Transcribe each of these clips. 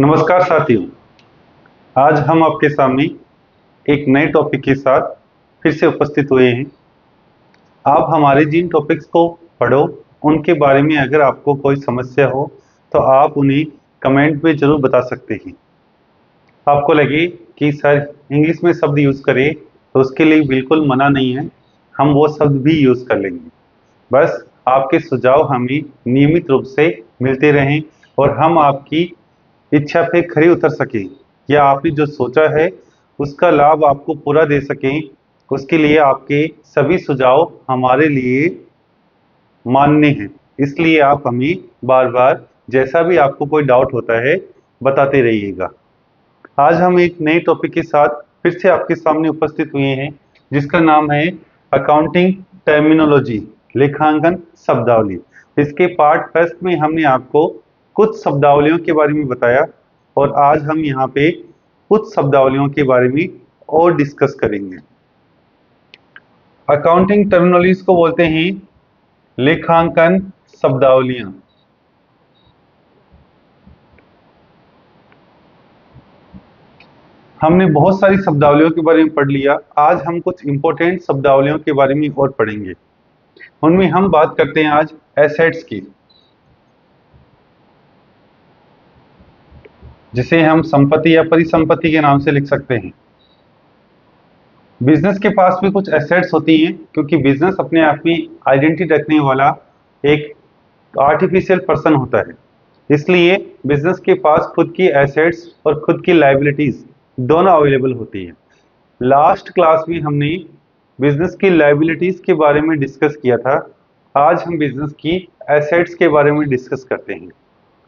नमस्कार साथियों। आज हम आपके सामने एक नए टॉपिक के साथ फिर से उपस्थित हुए हैं। आप हमारे जिन टॉपिक्स को पढ़ो उनके बारे में अगर आपको कोई समस्या हो तो आप उन्हें कमेंट में ज़रूर बता सकते हैं। आपको लगे कि सर इंग्लिश में शब्द यूज़ करें तो उसके लिए बिल्कुल मना नहीं है, हम वो शब्द भी यूज़ कर लेंगे। बस आपके सुझाव हमें नियमित रूप से मिलते रहें और हम आपकी इच्छा पे खरे उतर सकें या आपने जो सोचा है उसका लाभ आपको पूरा दे सकें। उसके लिए आपके सभी सुझाव हमारे लिए मान्य हैं। इसलिए आप हमें बार बार जैसा भी आपको कोई डाउट होता है बताते रहिएगा। आज हम एक नए टॉपिक के साथ फिर से आपके सामने उपस्थित हुए हैं जिसका नाम है अकाउंटिंग टर्मिनोलॉजी, लेखांकन शब्दावली। इसके पार्ट फर्स्ट में हमने आपको कुछ शब्दावलियों के बारे में बताया और आज हम यहाँ पे कुछ शब्दावलियों के बारे में और डिस्कस करेंगे। अकाउंटिंग टर्मिनोलॉजीज को बोलते हैं लेखांकन शब्दावलियां। हमने बहुत सारी शब्दावलियों के बारे में पढ़ लिया। आज हम कुछ इंपॉर्टेंट शब्दावलियों के बारे में और पढ़ेंगे। उनमें हम बात करते हैं आज एसेट्स की, जिसे हम संपत्ति या परिसंपत्ति के नाम से लिख सकते हैं। बिजनेस के पास भी कुछ एसेट्स होती हैं क्योंकि बिजनेस अपने आप में आइडेंटिटी रखने वाला एक आर्टिफिशियल पर्सन होता है। इसलिए बिजनेस के पास खुद की एसेट्स और खुद की लायबिलिटीज दोनों अवेलेबल होती है। लास्ट क्लास में हमने बिजनेस की लायबिलिटीज के बारे में डिस्कस किया था। आज हम बिजनेस की एसेट्स के बारे में डिस्कस करते हैं।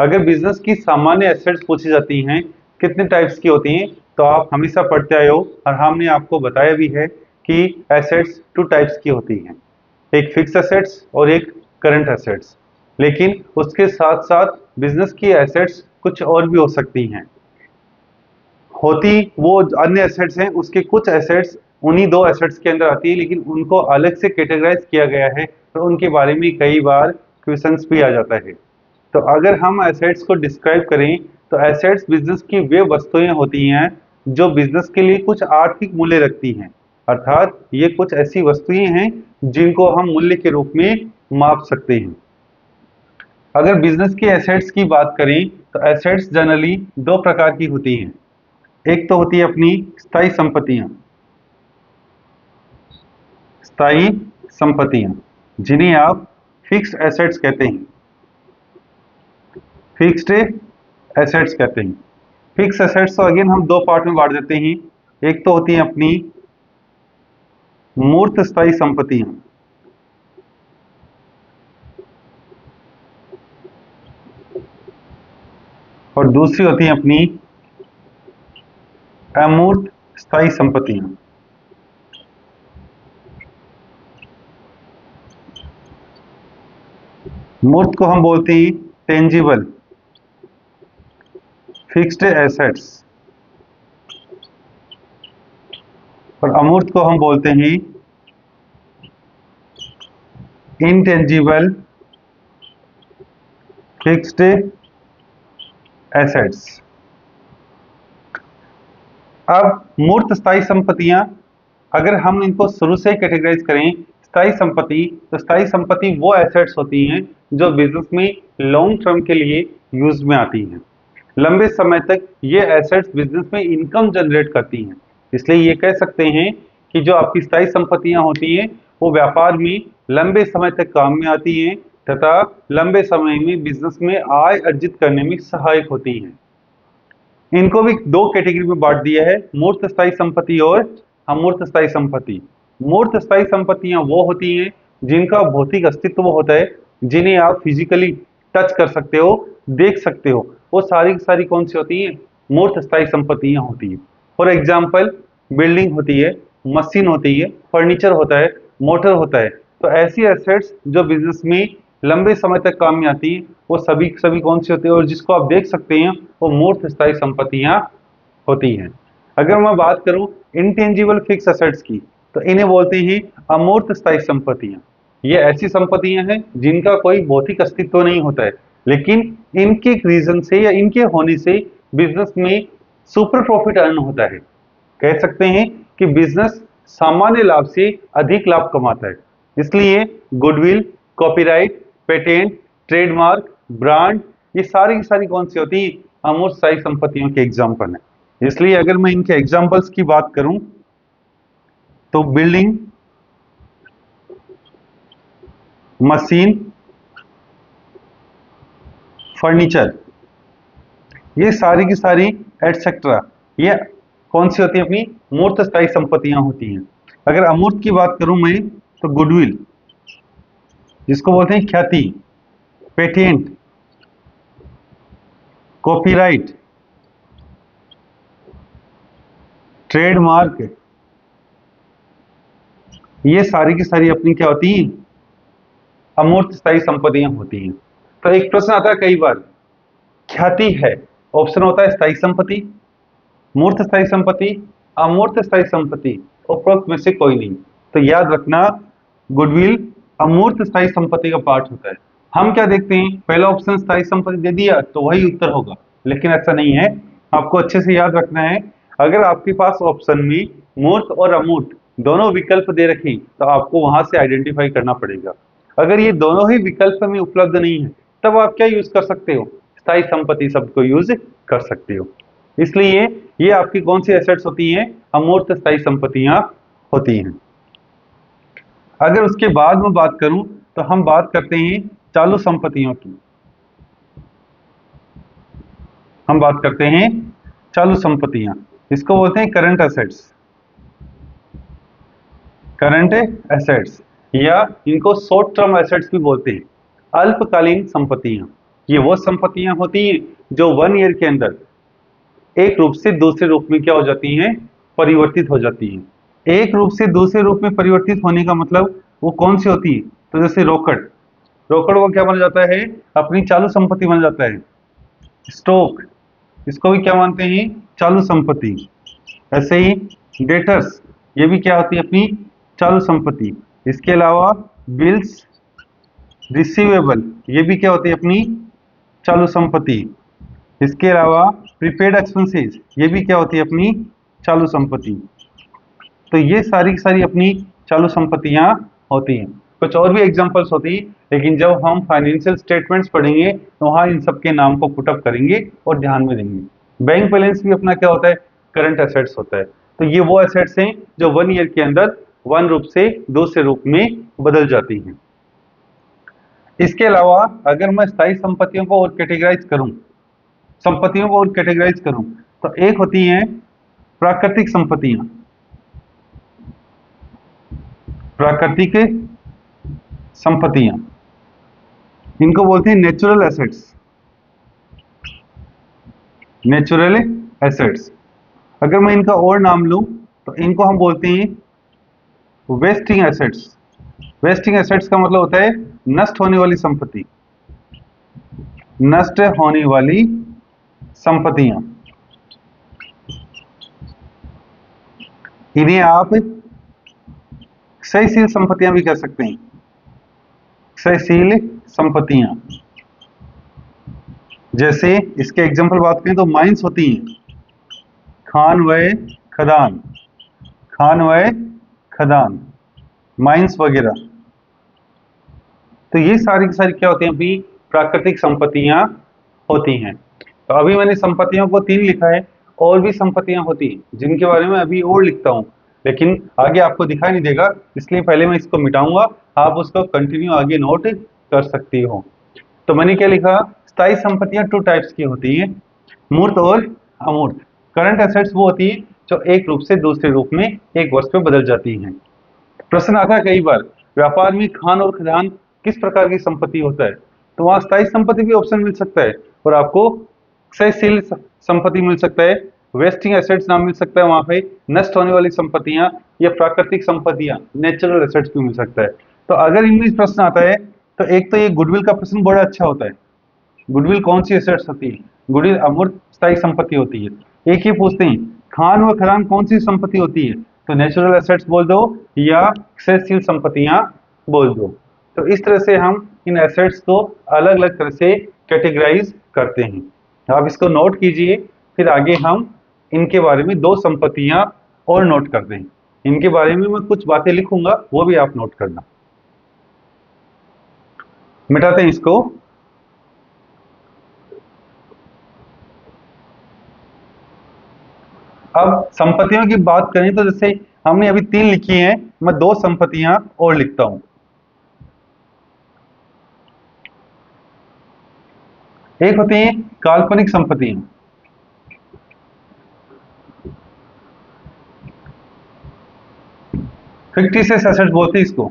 अगर बिजनेस की सामान्य एसेट्स पूछी जाती हैं कितने टाइप्स की होती हैं तो आप हमेशा पढ़ते आए हो और हमने आपको बताया भी है कि एसेट्स 2 टाइप्स की होती हैं, एक फिक्स एसेट्स और एक करंट एसेट्स। लेकिन उसके साथ साथ बिजनेस की एसेट्स कुछ और भी हो सकती हैं। होती वो अन्य एसेट्स हैं, उसके कुछ एसेट्स उन्हीं 2 एसेट्स के अंदर आती है, लेकिन उनको अलग से कैटेगराइज किया गया है तो उनके बारे में कई बार क्वेश्चंस भी आ जाता है। तो अगर हम एसेट्स को डिस्क्राइब करें तो एसेट्स बिजनेस की वे वस्तुएं होती हैं जो बिजनेस के लिए कुछ आर्थिक मूल्य रखती हैं। अर्थात ये कुछ ऐसी वस्तुएं हैं जिनको हम मूल्य के रूप में माप सकते हैं। अगर बिजनेस के एसेट्स की बात करें तो एसेट्स जनरली 2 प्रकार की होती हैं। एक तो होती है अपनी स्थायी संपत्तियां, स्थायी संपत्तियां जिन्हें आप फिक्स्ड एसेट्स कहते हैं, फिक्स्ड एसेट्स कहते हैं। फिक्स एसेट्स तो अगेन हम 2 पार्ट में बांट देते हैं। एक तो होती है अपनी मूर्त स्थायी संपत्तियां और दूसरी होती है अपनी अमूर्त स्थायी संपत्तियां। मूर्त को हम बोलते हैं टेंजिबल फिक्स्ड एसेट्स और अमूर्त को हम बोलते हैं इनटेंजिबल फिक्स्ड एसेट्स। अब मूर्त स्थायी संपत्तियां, अगर हम इनको शुरू से कैटेगराइज करें स्थायी संपत्ति, तो स्थायी संपत्ति वो एसेट्स होती हैं जो बिजनेस में लॉन्ग टर्म के लिए यूज में आती हैं। लंबे समय तक ये एसेट्स बिजनेस में इनकम जनरेट करती हैं। इसलिए ये कह सकते हैं कि जो आपकी स्थायी संपत्तियां होती हैं वो व्यापार में लंबे समय तक काम में आती हैं तथा लंबे समय में बिजनेस में आय अर्जित करने में सहायक होती हैं। इनको भी 2 कैटेगरी में बांट दिया है, मूर्त स्थायी संपत्ति और अमूर्त स्थायी संपत्ति। मूर्त स्थायी संपत्तियां वो होती हैं जिनका भौतिक अस्तित्व होता है, जिन्हें आप फिजिकली टच कर सकते हो, देख सकते हो। वो सारी की सारी कौन सी होती हैं? मूर्त स्थायी संपत्तियां होती हैं। फॉर एग्जाम्पल बिल्डिंग होती है, मशीन होती है, फर्नीचर होता है, मोटर होता है। तो ऐसी एसेट्स जो बिजनेस में लंबे समय तक काम में आती है वो सभी कौन सी होती है और जिसको आप देख सकते हैं वो मूर्त स्थायी संपत्तियां होती हैं। अगर मैं बात करूं इनटेंजिबल फिक्स एसेट्स की तो इन्हें बोलते हैं अमूर्त स्थायी संपत्तियां। ये ऐसी संपत्तियां हैं जिनका कोई भौतिक अस्तित्व नहीं होता है, लेकिन इनके रीजन से या इनके होने से बिजनेस में सुपर प्रॉफिट अर्न होता है। कह सकते हैं कि बिजनेस सामान्य लाभ से अधिक लाभ कमाता है। इसलिए goodwill, copyright, patent, trademark, brand, ये सारी की सारी कौन सी होती है? अमूर्त स्थायी संपत्तियों के एग्जाम्पल है। इसलिए अगर मैं इनके एग्जाम्पल्स की बात करूं तो बिल्डिंग, मशीन, फर्नीचर, ये सारी की सारी एटसेट्रा, ये कौन सी होती है? अपनी मूर्त स्थायी संपत्तियां होती हैं। अगर अमूर्त की बात करूं मैं तो गुडविल, जिसको बोलते हैं ख्याति, पेटेंट, कॉपीराइट, ट्रेडमार्क, ये सारी की सारी अपनी क्या होती हैं? अमूर्त स्थायी संपत्तियां होती हैं। तो एक प्रश्न आता है कई बार, ख्याति है, ऑप्शन होता है स्थायी संपत्ति, मूर्त स्थायी संपत्ति, अमूर्त स्थायी संपत्ति, उपरोक्त में से कोई नहीं। तो याद रखना, गुडविल अमूर्त स्थायी संपत्ति का पार्ट होता है। हम क्या देखते हैं, पहला ऑप्शन स्थायी संपत्ति दे दिया तो वही उत्तर होगा, लेकिन ऐसा नहीं है। आपको अच्छे से याद रखना है, अगर आपके पास ऑप्शन में मूर्त और अमूर्त दोनों विकल्प दे रखे तो आपको वहां से आइडेंटिफाई करना पड़ेगा। अगर ये दोनों ही विकल्प में उपलब्ध नहीं है तब आप क्या यूज कर सकते हो? स्थायी संपत्ति शब्द को यूज कर सकते हो। इसलिए ये आपकी कौन सी एसेट्स होती हैं? अमूर्त स्थायी संपत्तियां होती हैं। अगर उसके बाद में बात करूं तो हम बात करते हैं चालू संपत्तियों की। हम बात करते हैं चालू संपत्तियां, इसको बोलते हैं करंट एसेट्स। करंट एसेट्स या इनको शॉर्ट टर्म एसेट्स भी बोलते हैं। अल्पकालीन संपत्तियां, ये वो संपत्तियां होती हैं जो 1 ईयर के अंदर एक रूप से दूसरे रूप में क्या हो जाती हैं? परिवर्तित हो जाती हैं। एक रूप से दूसरे रूप में परिवर्तित होने का मतलब वो कौन सी होती है? तो जैसे रोकड़, रोकड़ वो क्या बन जाता है? अपनी चालू संपत्ति बन जाता है। स्टॉक, इसको भी क्या मानते हैं? चालू संपत्ति। ऐसे ही डेटर्स, ये भी क्या होती है? अपनी चालू संपत्ति। इसके अलावा बिल्स, रिसीवेबल, ये भी क्या होती है? अपनी चालू संपत्ति। इसके अलावा प्रीपेड एक्सपेंसेस, ये भी क्या होती है? अपनी चालू संपत्ति। तो ये सारी की सारी अपनी चालू संपत्तियां होती हैं। कुछ और भी एग्जांपल्स होती हैं, लेकिन जब हम फाइनेंशियल स्टेटमेंट्स पढ़ेंगे तो वहां इन सब के नाम को पुटअप करेंगे और ध्यान में देंगे। बैंक बैलेंस भी अपना क्या होता है? करंट एसेट्स होता है। तो ये वो एसेट्स हैं जो 1 ईयर के अंदर 1 रूप से दूसरे रूप में बदल जाती हैं। इसके अलावा अगर मैं स्थायी संपत्तियों को और कैटेगराइज करूं, संपत्तियों को और कैटेगराइज करूं, तो एक होती हैं प्राकृतिक संपत्तियां। प्राकृतिक संपत्तियां, इनको बोलते हैं नेचुरल एसेट्स। नेचुरल एसेट्स, अगर मैं इनका और नाम लूं तो इनको हम बोलते हैं वेस्टिंग एसेट्स। वेस्टिंग एसेट्स का मतलब होता है नष्ट होने वाली संपत्ति। नष्ट होने वाली संपत्तियां, इन्हें आप क्षयशील संपत्तियां भी कह सकते हैं। क्षयशील संपत्तियां, जैसे इसके एग्जांपल बात करें तो माइंस होती हैं, खान व खदान, खान व खदान, माइंस वगैरह। तो ये सारी की सारी क्या होती हैं? अभी प्राकृतिक संपत्तियां होती हैं। तो अभी मैंने संपत्तियों को 3 लिखा है, और भी संपत्तियां होती हैं जिनके बारे में अभी और लिखता हूं, लेकिन आगे आपको दिखाई नहीं देगा, इसलिए पहले मैं इसको मिटाऊंगा, आप उसको कंटिन्यू आगे नोट कर सकती हो। तो मैंने क्या लिखा? स्थायी संपत्तियां 2 टाइप्स की होती हैं, मूर्त और अमूर्त। करंट एसेट्स वो होती है जो एक रूप से दूसरे रूप में एक वर्ष में बदल जाती हैं। प्रश्न आता है कई बार, व्यापार में खान और खदान किस प्रकार की संपत्ति होता है? तो वहां स्थायी संपत्ति भी ऑप्शन मिल सकता है और आपको क्षयशील संपत्ति मिल सकता है, वेस्टिंग एसेट्स नाम मिल सकता है, वहां पे नष्ट होने वाली संपत्तियां या प्राकृतिक संपत्तियां, नेचुरल एसेट्स भी मिल सकता है। तो अगर इनमें प्रश्न आता है तो एक तो ये गुडविल का प्रश्न बड़ा अच्छा होता है। गुडविल कौन सी एसेट्स होती है? गुडविल अमूर्त स्थायी संपत्ति होती है। एक ही पूछते हैं खान व खदान कौन सी संपत्ति होती है? तो नेचुरल एसेट्स बोल दो या क्षयशील संपत्तियां बोल दो। तो इस तरह से हम इन एसेट्स को अलग अलग तरह से कैटेगराइज करते हैं। आप इसको नोट कीजिए, फिर आगे हम इनके बारे में दो संपत्तियां और नोट करते हैं। इनके बारे में मैं कुछ बातें लिखूंगा, वो भी आप नोट करना। मिटाते हैं इसको। अब संपत्तियों की बात करें तो जैसे हमने अभी 3 लिखी हैं, मैं 2 संपत्तियां और लिखता हूं। एक होती है काल्पनिक संपत्तियां, फिक्टिशियस एसेट्स बोलते हैं इसको,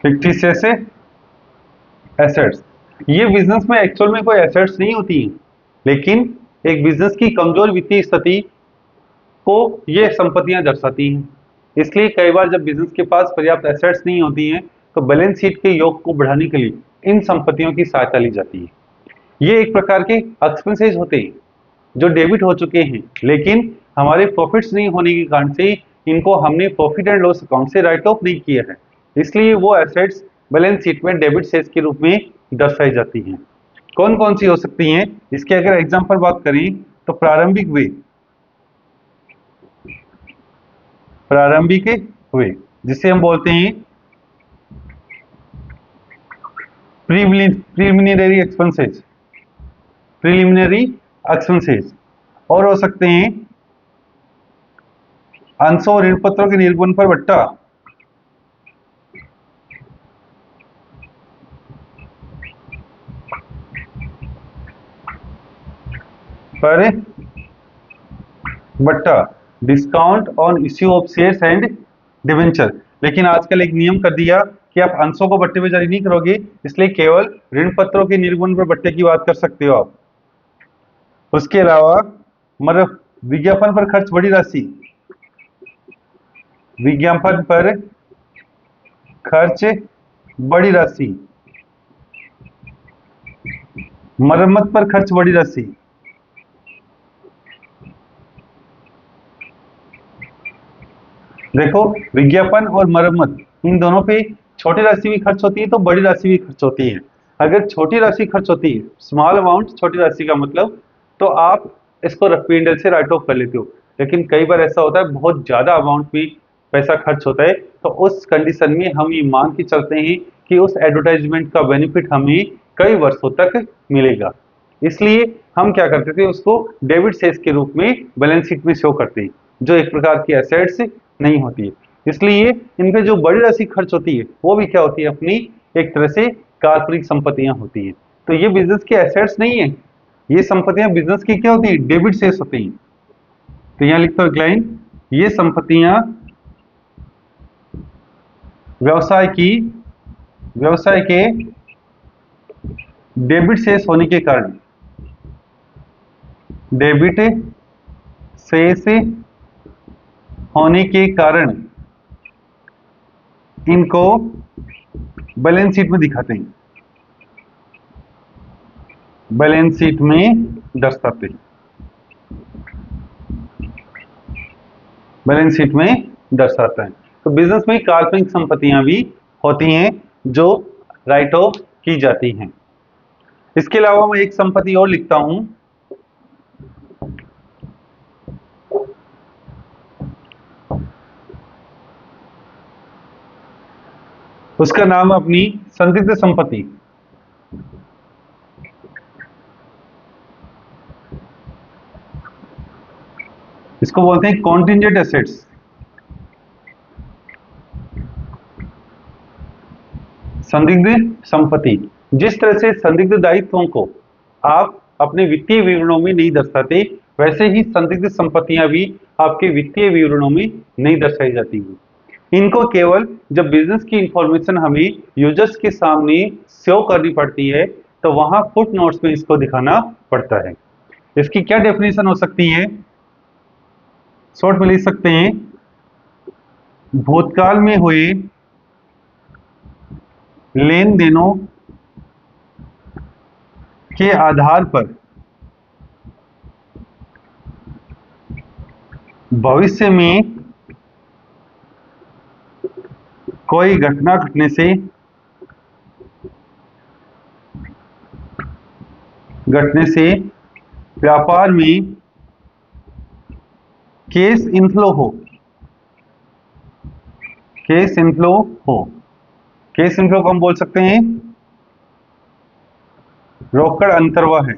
फिक्टिशियस एसेट्स। ये बिजनेस में एक्चुअल में कोई एसेट्स नहीं होती हैं, लेकिन एक बिजनेस की कमजोर वित्तीय स्थिति को ये संपत्तियां दर्शाती हैं। इसलिए कई बार जब बिजनेस के पास पर्याप्त एसेट्स नहीं होती हैं, तो बैलेंस शीट के योग को बढ़ाने के लिए इन संपत्तियों की सहायता ली जाती है। ये एक प्रकार के एक्सपेंसेस होते हैं जो डेबिट हो चुके हैं, लेकिन हमारे प्रॉफिट्स नहीं होने के कारण से इनको हमने प्रॉफिट एंड लॉस अकाउंट से राइट ऑफ नहीं किया है, इसलिए वो एसेट्स बैलेंस शीट में डेबिट सेल्स के रूप में दर्शाई जाती हैं। कौन कौन सी हो सकती हैं, इसके अगर एग्जांपल बात करें तो प्रारंभिक वे जिसे हम बोलते हैं प्रीलिमिनरी एक्सपेंसेस, प्रीलिमिनरी एक्सपेंसेस। और हो सकते हैं अंशों और ऋण पत्रों के निर्गमन पर बट्टा, discount on issue of shares and debenture. लेकिन आजकल एक नियम कर दिया कि आप अंशों को बट्टे में जारी नहीं करोगे, इसलिए केवल ऋण पत्रों के निर्गमन पर बट्टे की बात कर सकते हो आप। उसके अलावा मतलब विज्ञापन पर खर्च बड़ी राशि, विज्ञापन पर खर्च बड़ी राशि, मरम्मत पर खर्च बड़ी राशि। देखो, विज्ञापन और मरम्मत इन दोनों पे छोटी राशि भी खर्च होती है तो बड़ी राशि भी खर्च होती है। अगर छोटी राशि खर्च होती है, स्मॉल अमाउंट, छोटी राशि का मतलब, तो आप इसको P&L से राइट ऑफ कर लेते हो। लेकिन कई बार ऐसा होता है बहुत ज्यादा अमाउंट में पैसा खर्च होता है, तो उस कंडीशन में हम ये मान के चलते हैं कि उस एडवर्टाइजमेंट का बेनिफिट हमें कई वर्षों तक मिलेगा। इसलिए हम क्या करते थे, उसको डेबिट सेल्स के रूप में बैलेंस शीट में शो करते हैं, जो एक प्रकार की एसेट्स नहीं होती है। इसलिए इनपे जो बड़ी राशि खर्च होती है वो भी क्या होती है, अपनी एक तरह से काल्पनिक संपत्तियां होती है। तो ये बिजनेस के एसेट्स नहीं है, ये संपत्तियां बिजनेस की क्या होती है, डेबिट सेल्स होती हैं। तो यहां लिखता हूं एक लाइन, ये संपत्तियां व्यवसाय के डेबिट सेल्स होने के कारण, डेबिट सेल्स होने के कारण इनको बैलेंस शीट में दिखाते हैं, बैलेंस शीट में दर्शाते हैं, बैलेंस शीट में दर्शाता है। तो बिजनेस में काल्पनिक संपत्तियां भी होती हैं जो राइट ऑफ की जाती हैं। इसके अलावा मैं एक संपत्ति और लिखता हूं, उसका नाम अपनी संदिग्ध संपत्ति। इसको बोलते हैं कॉन्टिंजेंट एसेट्स। संदिग्ध संपत्ति, जिस तरह से संदिग्ध दायित्वों को आप अपने वित्तीय विवरणों में नहीं दर्शाते, वैसे ही संदिग्ध संपत्तियां भी आपके वित्तीय विवरणों में नहीं दर्शाई जाती हैं। इनको केवल जब बिजनेस की इंफॉर्मेशन हमें यूजर्स के सामने शो करनी पड़ती है, तो वहां फुट नोट्स में इसको दिखाना पड़ता है। इसकी क्या डेफिनेशन हो सकती है, शॉर्ट में लिख सकते हैं, भूतकाल में हुए लेन देनों के आधार पर भविष्य में कोई घटना घटने से घटने से व्यापार में कैश इनफ्लो हो, कैश इनफ्लो हो। कैश इनफ्लो को हम बोल सकते हैं रोकड़ अंतर्वाह है।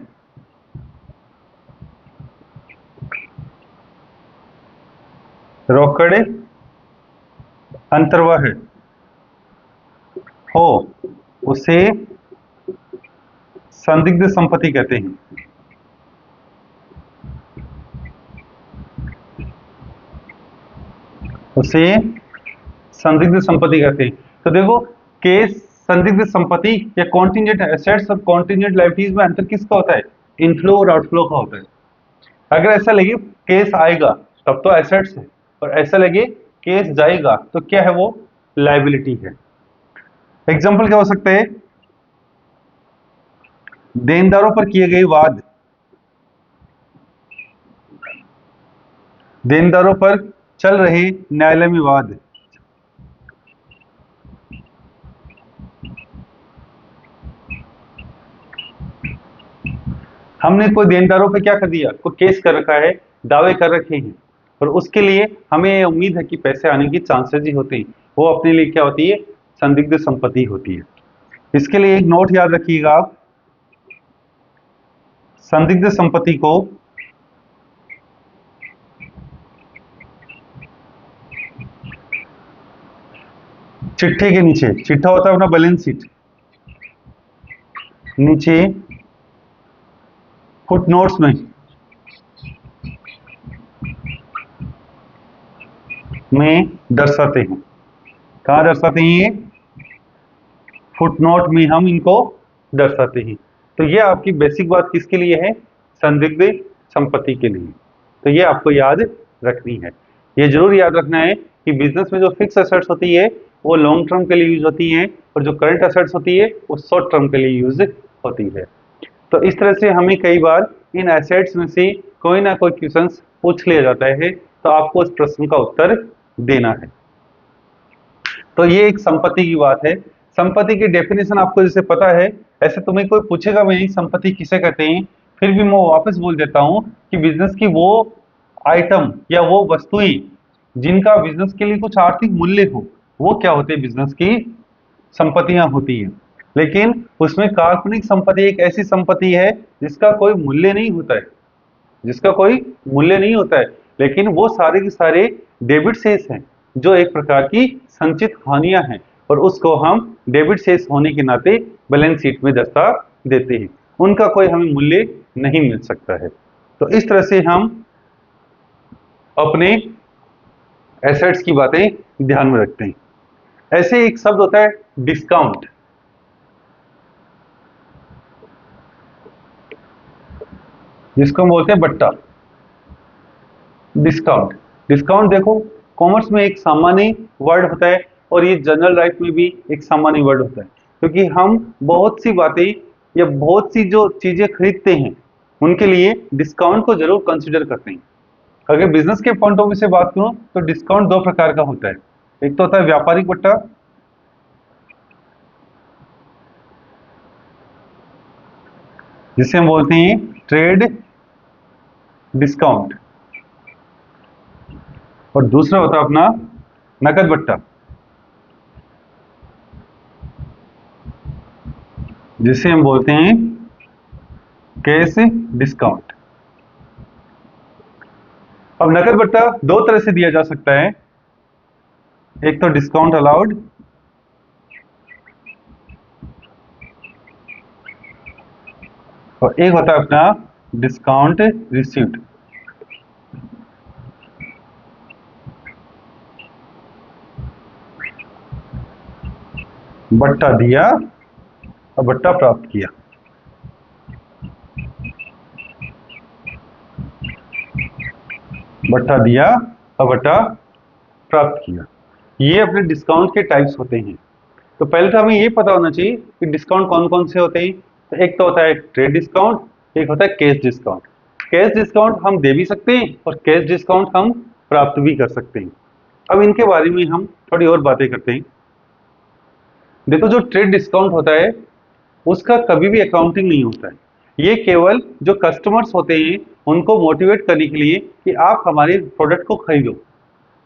रोकड़ अंतर्वाह हो, उसे संदिग्ध संपत्ति कहते हैं। उसे संदिग्ध संपत्ति कहते हैं। तो देखो, केस संदिग्ध संपत्ति या कॉन्टिजेंट एसेट्स और कॉन्टिजेंट लायबिलिटीज में अंतर किसका होता है? इनफ्लो और आउटफ्लो का होता है। अगर ऐसा लगे केस आएगा तब तो एसेट्स है, और ऐसा लगे केस जाएगा तो क्या है? वो लायबिलिटी है। एग्जाम्पल क्या हो सकता है? देनदारों पर किए गए वाद, देनदारों पर चल रहे न्यायालय में वाद, हमने कोई देनदारों पे क्या कर दिया? कोई केस कर रखा है, दावे कर रखे हैं, और उसके लिए हमें उम्मीद है कि पैसे आने की चांसेस ही होते हैं, वो अपने लिए क्या होती है? संदिग्ध संपत्ति होती है। इसके लिए एक नोट याद रखिएगा आप, संदिग्ध संपत्ति को चिट्ठे के नीचे, चिट्ठा होता है अपना बैलेंस शीट, नीचे फुटनोट्स में दर्शाते हैं। कहाँ दर्शाते हैं ये? फुटनोट में हम इनको दर्शाते हैं। तो ये आपकी बेसिक बात किसके लिए है? संदिग्ध संपत्ति के लिए। तो ये आपको याद रखनी है। ये जरूर याद रखना है कि बिजनेस में जो फिक्स एसेट्स होती है वो लॉन्ग टर्म के लिए यूज होती है, और जो करंट एसेट्स होती है वो शॉर्ट टर्म के लिए यूज होती है। तो इस तरह से हमें कई बार इन एसेट्स में से कोई ना कोई क्वेश्चन पूछ लिया जाता है, तो आपको उस प्रश्न का उत्तर देना है। तो ये एक संपत्ति की बात है। संपत्ति की डेफिनेशन आपको जैसे पता है, ऐसे तुम्हें कोई पूछेगा भी नहीं संपत्ति किसे कहते हैं, फिर भी मैं वापस बोल देता हूं कि बिजनेस की वो आइटम या वो वस्तुएं जिनका बिजनेस के लिए कुछ आर्थिक मूल्य हो, वो क्या होते हैं? बिजनेस की संपत्तियां होती है। लेकिन उसमें काल्पनिक संपत्ति एक ऐसी संपत्ति है जिसका कोई मूल्य नहीं होता है, जिसका कोई मूल्य नहीं होता है, लेकिन वो सारे के सारे डेबिट शेष हैं, जो एक प्रकार की संचित हानियां हैं, और उसको हम डेबिट शेष होने के नाते बैलेंस शीट में दर्शा देते हैं। उनका कोई हमें मूल्य नहीं मिल सकता है। तो इस तरह से हम अपने एसेट्स की बातें ध्यान में रखते हैं। ऐसे एक शब्द होता है डिस्काउंट। जिसको हम बोलते हैं बट्टा, डिस्काउंट। डिस्काउंट देखो, कॉमर्स में एक सामान्य वर्ड होता है, और ये जनरल लाइफ में भी एक सामान्य वर्ड होता है, क्योंकि हम बहुत सी बातें या बहुत सी जो चीजें खरीदते हैं उनके लिए डिस्काउंट को जरूर कंसिडर करते हैं। अगर बिजनेस के पॉइंट ऑफ व्यू से बात करूं तो डिस्काउंट दो प्रकार का होता है। एक तो होता है व्यापारिक बट्टा, जिसे हम बोलते हैं ट्रेड डिस्काउंट, और दूसरा होता है अपना नकद बट्टा, जिसे हम बोलते हैं कैश डिस्काउंट। अब नकद बट्टा दो तरह से दिया जा सकता है, एक तो डिस्काउंट अलाउड, और एक होता है अपना डिस्काउंट रिसीव्ड। बट्टा दिया और बट्टा प्राप्त किया। बट्टा दिया और बट्टा प्राप्त किया। ये अपने डिस्काउंट के टाइप्स होते हैं। तो पहले तो हमें ये पता होना चाहिए कि डिस्काउंट कौन कौन से होते हैं। तो एक तो होता है ट्रेड डिस्काउंट, एक होता है कैश डिस्काउंट। कैश डिस्काउंट हम दे भी सकते हैं और कैश डिस्काउंट हम प्राप्त भी कर सकते हैं। अब इनके बारे में हम थोड़ी और बातें करते हैं। देखो, जो ट्रेड डिस्काउंट होता है उसका कभी भी अकाउंटिंग नहीं होता है, ये केवल जो कस्टमर्स होते हैं उनको मोटिवेट करने के लिए कि आप हमारे प्रोडक्ट को खरीदो।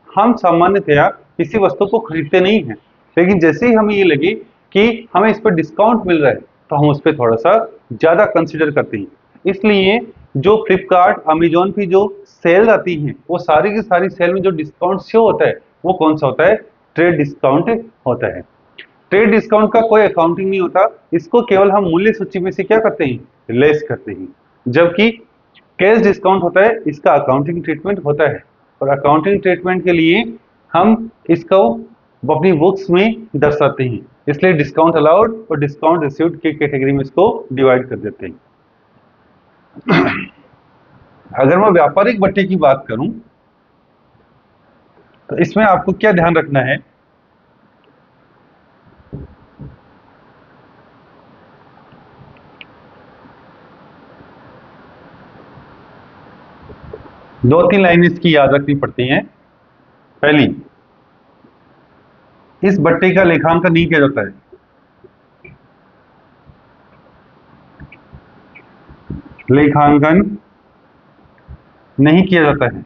हम सामान्यतया किसी वस्तु को खरीदते नहीं हैं, लेकिन जैसे ही हमें ये लगे कि हमें इस पर डिस्काउंट मिल रहा है तो हम उस पर थोड़ा सा ज़्यादा कंसिडर करते हैं। इसलिए जो फ्लिपकार्ट, अमेजोन की जो सेल आती हैं, वो सारी की सारी सेल में जो डिस्काउंट शो होता है वो कौन सा होता है? ट्रेड डिस्काउंट होता है। ट्रेड डिस्काउंट का कोई अकाउंटिंग नहीं होता, इसको केवल हम मूल्य सूची में से क्या करते हैं? लेस करते हैं। जबकि कैश डिस्काउंट होता है, इसका अकाउंटिंग ट्रीटमेंट होता है, और अकाउंटिंग ट्रीटमेंट के लिए हम इसको अपनी बुक्स में दर्शाते हैं। इसलिए डिस्काउंट अलाउड और डिस्काउंट रिसीव्ड की कैटेगरी में इसको डिवाइड कर देते हैं। अगर मैं व्यापारिक बट्टे की बात करूं तो इसमें आपको क्या ध्यान रखना है? दो तीन लाइनें इसकी याद रखनी पड़ती हैं। पहली, इस बट्टे का लेखांकन नहीं किया जाता है। लेखांकन नहीं किया जाता है।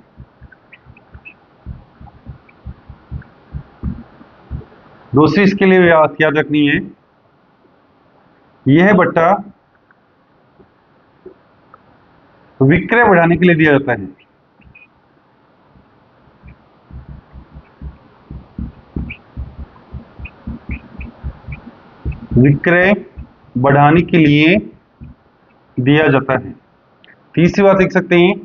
दूसरी इसके लिए याद रखनी है, यह बट्टा विक्रय बढ़ाने के लिए दिया जाता है। विक्रय बढ़ाने के लिए दिया जाता है। तीसरी बात लिख सकते हैं,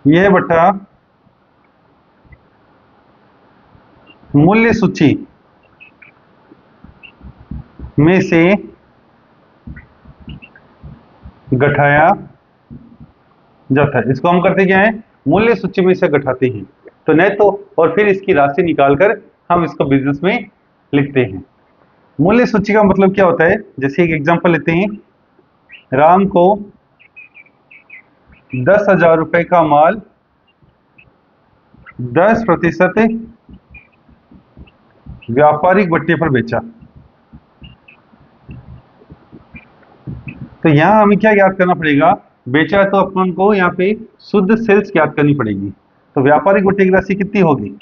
यह बट्टा मूल्य सूची में से घटाया जाता है। इसको हम करते क्या है? मूल्य सूची में से घटाते हैं। तो नेट तो और फिर इसकी राशि निकालकर हम इसको बिजनेस में लिखते हैं। मूल्य सूची का मतलब क्या होता है? जैसे एक एग्जांपल लेते हैं, राम को 10,000 रुपए का माल 10% व्यापारिक बट्टे पर बेचा। तो यहां हमें क्या याद करना पड़ेगा? बेचा तो अपन को यहाँ पे शुद्ध सेल्स याद करनी पड़ेगी। तो व्यापारिक बट्टे की राशि कितनी होगी?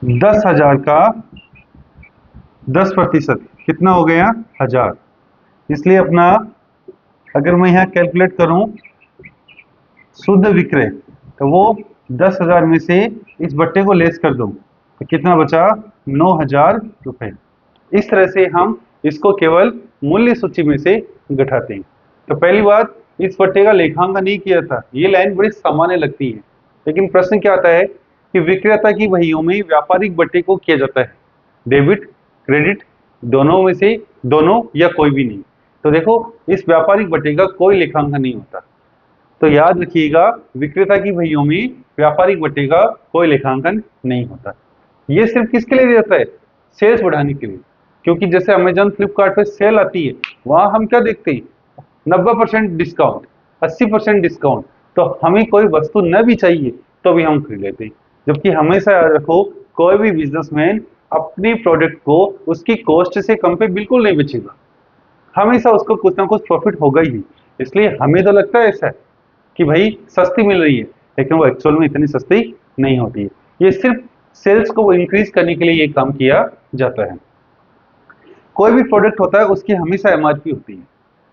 10,000 का 10% कितना हो गया? 1,000। इसलिए अपना अगर मैं यहाँ कैलकुलेट करूं शुद्ध विक्रय, तो वो 10,000 में से इस बट्टे को लेस कर दूं तो कितना बचा? 9,000 रुपए। इस तरह से हम इसको केवल मूल्य सूची में से घटाते हैं। तो पहली बात, इस बट्टे का लेखांकन नहीं किया था। ये लाइन बड़ी सामान्य लगती है, लेकिन प्रश्न क्या आता है कि विक्रेता की वहीयों में व्यापारिक बट्टे को किया जाता है डेबिट, क्रेडिट, दोनों में से दोनों या कोई भी नहीं। तो देखो, इस व्यापारिक बट्टे का कोई लेखांकन नहीं होता। तो याद रखिएगा, विक्रेता की वहीयों में व्यापारिक बट्टे का कोई लेखांकन नहीं होता। ये सिर्फ किसके लिए दिया जाता है? सेल्स बढ़ाने के लिए। क्योंकि जैसे अमेजन, फ्लिपकार्ट पे सेल आती है, वहां हम क्या देखते हैं? 90% डिस्काउंट, 80% डिस्काउंट। तो हमें कोई वस्तु न भी चाहिए तो भी हम खरीद लेते हैं। जबकि हमेशा याद रखो, कोई भी बिजनेसमैन अपनी प्रोडक्ट को उसकी कॉस्ट से कम पे बिल्कुल नहीं बेचेगा। हमेशा उसको कुछ ना कुछ प्रॉफिट होगा ही। इसलिए हमें तो लगता है ऐसा कि भाई सस्ती मिल रही है, लेकिन वो एक्चुअल में इतनी सस्ती नहीं होती है। ये सिर्फ सेल्स को इंक्रीज करने के लिए ये काम किया जाता है। कोई भी प्रोडक्ट होता है उसकी हमेशा एमआरपी होती है।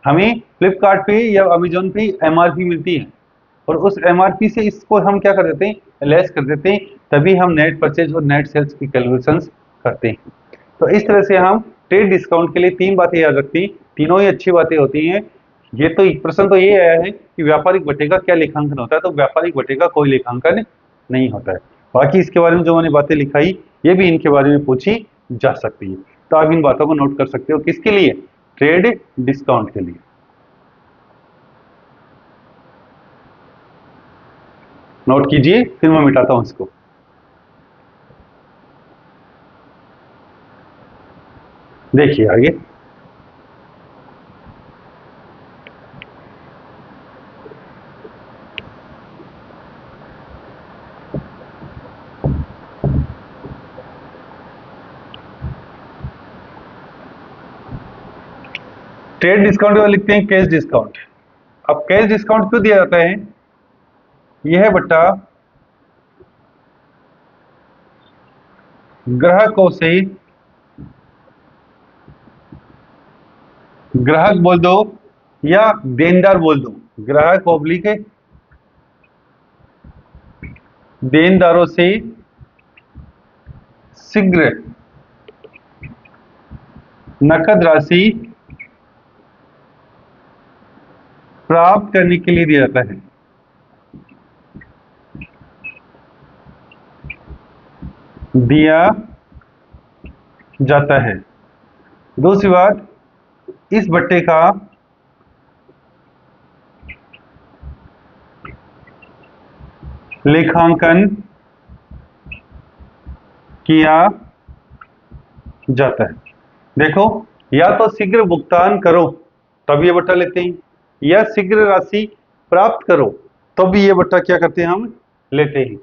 हमें फ्लिपकार्ट पे या अमेजोन पे एमआरपी मिलती है, और उस एमआरपी से इसको हम क्या कर देते हैं? लेस कर देते हैं। तभी हम नेट परचेज और नेट सेल्स की कैलकुलेशंस करते हैं। तो इस तरह से हम ट्रेड डिस्काउंट के लिए तीन बातें याद रखती हैं। तीनों ही अच्छी बातें होती हैं। ये तो प्रश्न तो ये आया है कि व्यापारिक बट्टे का क्या लेखांकन होता है, तो व्यापारिक बट्टे का कोई लेखांकन नहीं होता है। बाकी इसके बारे में जो मैंने बातें लिखाई, ये भी इनके बारे में पूछी जा सकती है। तो आप इन बातों को नोट कर सकते हो। किसके लिए? ट्रेड डिस्काउंट के लिए। नोट कीजिए, फिर मैं मिटाता हूं इसको। देखिए आगे, ट्रेड डिस्काउंट को लिखते हैं कैश डिस्काउंट। अब कैश डिस्काउंट क्यों दिया जाता है? यह बट्टा ग्राहकों से, ग्राहक बोल दो या देनदार बोल दो, ग्राहक ऑब्लिक है देनदारों से शीघ्र नकद राशि प्राप्त करने के लिए दिया जाता है। दिया जाता है। दूसरी बात, इस बट्टे का लेखांकन किया जाता है। देखो, या तो शीघ्र भुगतान करो तब ये बट्टा लेते हैं, या शीघ्र राशि प्राप्त करो तो भी ये बट्टा क्या करते हैं, हम लेते हैं।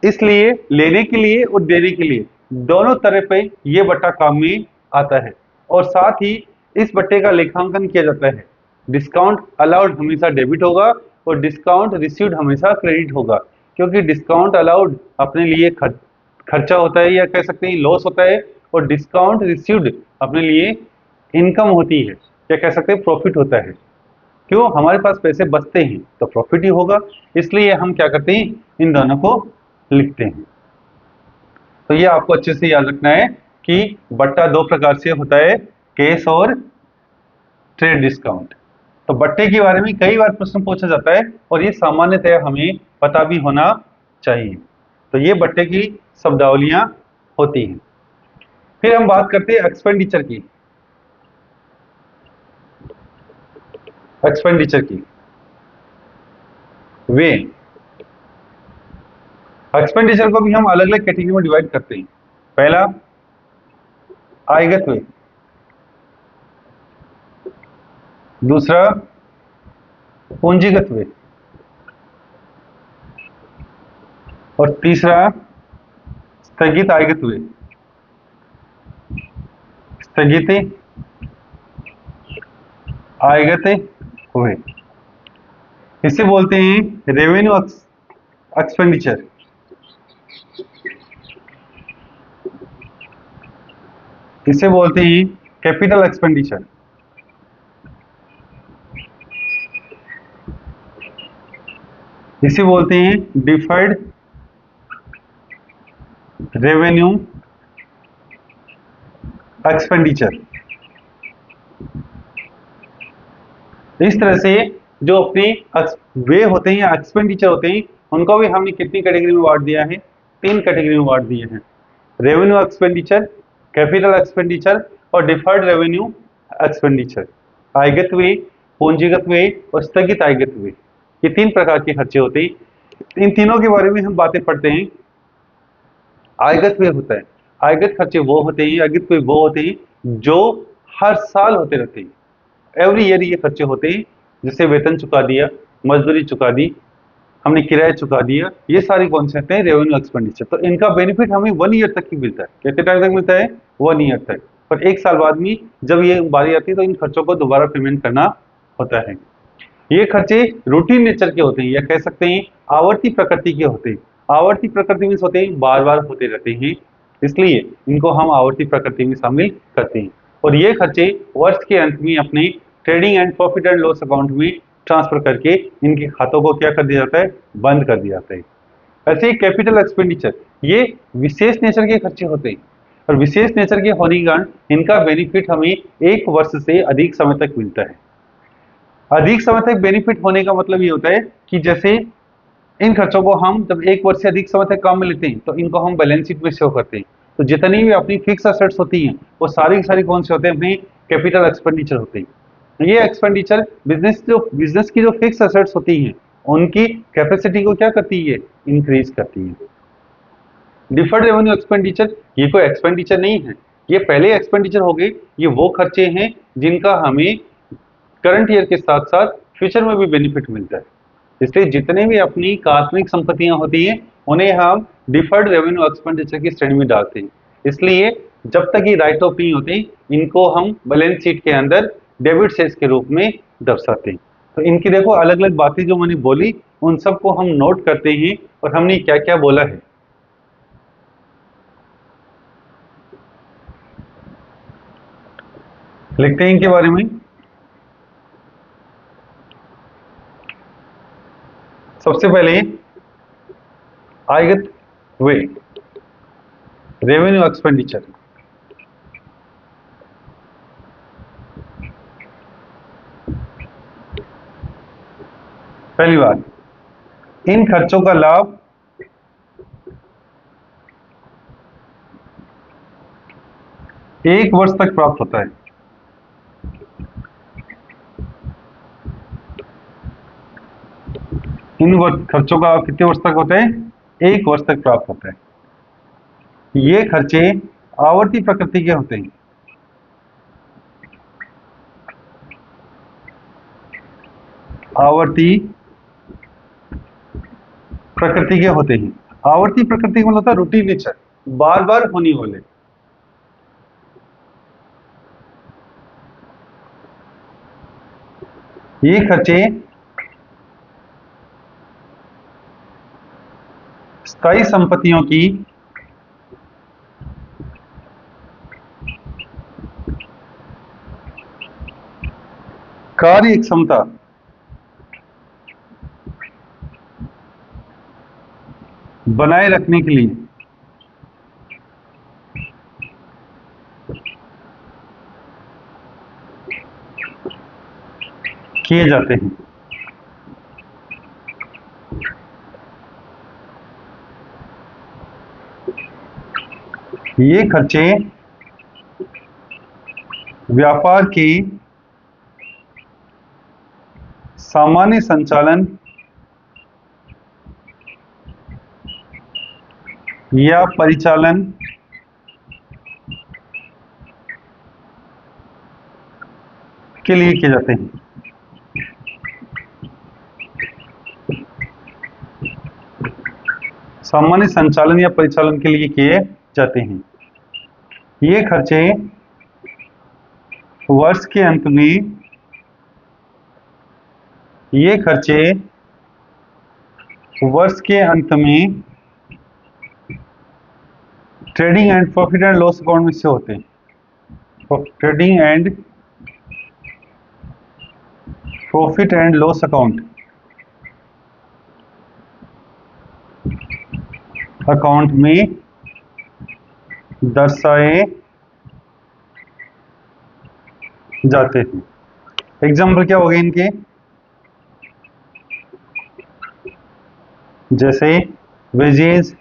इसलिए लेने के लिए और देने के लिए दोनों तरह पे ये बट्टा काम में आता है। और साथ ही इस बट्टे का लेखांकन किया जाता है। डिस्काउंट अलाउड हमेशा डेबिट होगा और डिस्काउंट रिसीव्ड हमेशा क्रेडिट होगा, क्योंकि डिस्काउंट अलाउड अपने लिए खर्चा होता है या कह सकते हैं लॉस होता है, और डिस्काउंट रिसीव्ड अपने लिए इनकम होती है या कह सकते हैं प्रॉफिट होता है। क्यों? हमारे पास पैसे बचते हैं तो प्रॉफिट ही होगा, इसलिए हम क्या करते हैं, इन दोनों को लिखते हैं। तो ये आपको अच्छे से याद रखना है कि बट्टा दो प्रकार से होता है, कैश और ट्रेड डिस्काउंट। तो बट्टे के बारे में कई बार प्रश्न पूछा जाता है और ये सामान्यतः हमें पता भी होना चाहिए। तो ये बट्टे की शब्दावलियां होती हैं। फिर हम बात करते हैं एक्सपेंडिचर की। एक्सपेंडिचर की वे, एक्सपेंडिचर को भी हम अलग अलग कैटेगरी में डिवाइड करते हैं। पहला, आयगत व्यय। दूसरा, पूंजीगत व्यय। और तीसरा, स्थगित आयगत व्यय। स्थगित आयगत व्यय, इसे बोलते हैं रेवेन्यू एक्सपेंडिचर। इसे बोलते हैं कैपिटल एक्सपेंडिचर। इसे बोलते हैं डिफर्ड रेवेन्यू एक्सपेंडिचर। इस तरह से जो अपने वे होते हैं, एक्सपेंडिचर होते हैं, उनको भी हमने कितनी कैटेगरी में बांट दिया है, 3 कैटेगरी में बांट दिए हैं। रेवेन्यू एक्सपेंडिचर, कैपिटल एक्सपेंडिचर और डिफर्ड रेवेन्यू एक्सपेंडिचर। आयगत व्यय, पूंजीगत व्यय और स्थगित आयगत व्यय, ये 3 प्रकार के खर्चे होते हैं। इन तीनों के बारे में हम बातें पढ़ते हैं। आयगत व्यय होता है, आयगत खर्चे वो होते हैं, आयगत व्यय वो होते हैं जो हर साल होते रहते हैं। एवरी ईयर ये खर्चे होते हैं, जैसे वेतन चुका दिया, मजदूरी चुका दी, हमने किराया चुका दिया, ये सारे कौन से होते हैं, रेवेन्यू एक्सपेंडिचर। तो इनका बेनिफिट हमें 1 ईयर तक ही मिलता है। कितने टाइम तक मिलता है? 1 ईयर तक। पर 1 साल बाद में जब ये बारी आती है तो इन खर्चों को दोबारा पेमेंट करना होता है। ये खर्चे रूटीन नेचर के होते हैं या कह सकते हैं आवर्ती प्रकृति के होते हैं। आवर्ती प्रकृति में होते हैं, बार बार होते रहते हैं, इसलिए इनको हम आवर्ती प्रकृति में शामिल करते हैं। और ये खर्चे वर्ष के अंत में अपने trading and profit and loss account में ट्रांसफर करके इनके खातों को क्या कर दिया जाता है, बंद कर दिया जाता है। ऐसे ही कैपिटल एक्सपेंडिचर, ये विशेष नेचर के खर्चे होते हैं और विशेष नेचर के होने के कारण इनका बेनिफिट हमें 1 वर्ष से अधिक समय तक मिलता है। अधिक समय तक बेनिफिट होने का मतलब ये होता है कि जैसे इन खर्चों को हम जब 1 वर्ष से अधिक समय तक काम में लेते हैं तो इनको हम बैलेंस शीट में शो करते हैं। तो जितनी भी अपनी फिक्स एसेट्स होती हैं वो सारी की सारी कौन से होते हैं, अपनी कैपिटल एक्सपेंडिचर होते हैं। ये एक्सपेंडिचर बिजनेस की जो फिक्स एसेट्स होती हैं उनकी कैपेसिटी को क्या करती है, इंक्रीज करती है। डिफर्ड रेवेन्यू एक्सपेंडिचर ये कोई एक्सपेंडिचर नहीं है, ये पहले एक्सपेंडिचर हो गए। ये वो खर्चे हैं जिनका हमें करंट ईयर के साथ साथ फ्यूचर में भी बेनिफिट मिलता है। इसलिए जितने भी अपनी काल्पनिक संपत्तियां होती हैं उन्हें हम डिफर्ड रेवेन्यू एक्सपेंडिचर की श्रेणी में डालते हैं। इसलिए जब तक ये राइट ऑफ नहीं होते इनको हम बैलेंस शीट के अंदर डेबिट सेल्स के रूप में दर्शाते हैं। तो इनकी देखो अलग अलग बातें जो मैंने बोली उन सबको हम नोट करते हैं और हमने क्या क्या बोला है। लिखते हैं इनके बारे में। सबसे पहले आयगत वे रेवेन्यू एक्सपेंडिचर। पहली बात, इन खर्चों का लाभ एक वर्ष तक प्राप्त होता है। इन खर्चों का लाभ कितने वर्ष तक होता है? एक वर्ष तक प्राप्त होता है। ये खर्चे आवर्ती प्रकृति के होते हैं। आवर्ती प्रकृति के होते हैं। आवर्ती प्रकृति का मतलब होता है रूटीन नेचर, बार बार होने वाले। ये खर्चे स्थायी संपत्तियों की कार्य क्षमता बनाए रखने के लिए किए जाते हैं। ये खर्चे व्यापार के सामान्य संचालन या परिचालन के लिए किए जाते हैं। सामान्य संचालन या परिचालन के लिए किए जाते हैं। ये खर्चे वर्ष के अंत में trading and profit and loss account में से होते हैं। Trading and profit and loss account में दर्शाए जाते हैं। एग्जाम्पल क्या हो गए इनके? जैसे wages,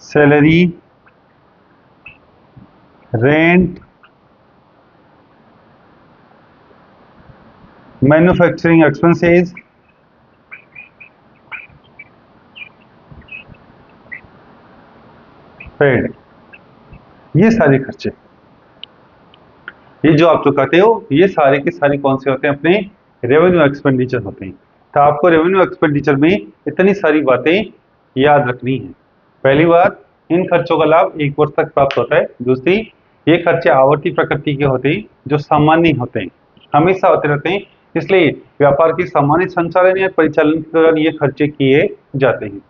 salary, rent, manufacturing expenses, paid. ये सारे खर्चे, ये जो आप चुकाते हो ये सारे के सारे कौन से होते हैं? अपने रेवेन्यू एक्सपेंडिचर होते हैं। तो आपको रेवेन्यू एक्सपेंडिचर में इतनी सारी बातें याद रखनी है। पहली बात, इन खर्चों का लाभ एक वर्ष तक प्राप्त होता है। दूसरी, ये खर्चे आवर्ती प्रकृति के होते हैं, जो सामान्य होते हैं, हमेशा होते रहते हैं, इसलिए व्यापार के सामान्य संचालन या परिचालन के दौरान ये खर्चे किए जाते हैं।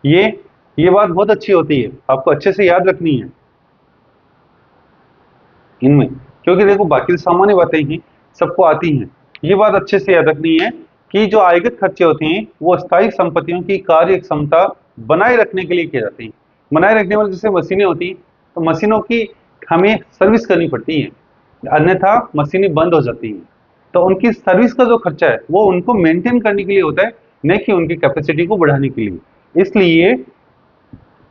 ये बात बहुत अच्छी होती है, आपको अच्छे से याद रखनी है इनमें, क्योंकि देखो बाकी तो सामान्य बातें ही सबको आती हैं। ये बात अच्छे से याद रखनी है कि जो आयगत खर्चे होते हैं वो अस्थायी संपत्तियों की कार्य क्षमता बनाए रखने के लिए किए जाते हैं। बनाए रखने वाली जैसे मशीनें होती हैं, तो मशीनों की हमें सर्विस करनी पड़ती है, अन्यथा मशीनें बंद हो जाती हैं। तो उनकी सर्विस का जो खर्चा है वो उनको मेंटेन करने के लिए होता है, न कि उनकी कैपेसिटी को बढ़ाने के लिए। इसलिए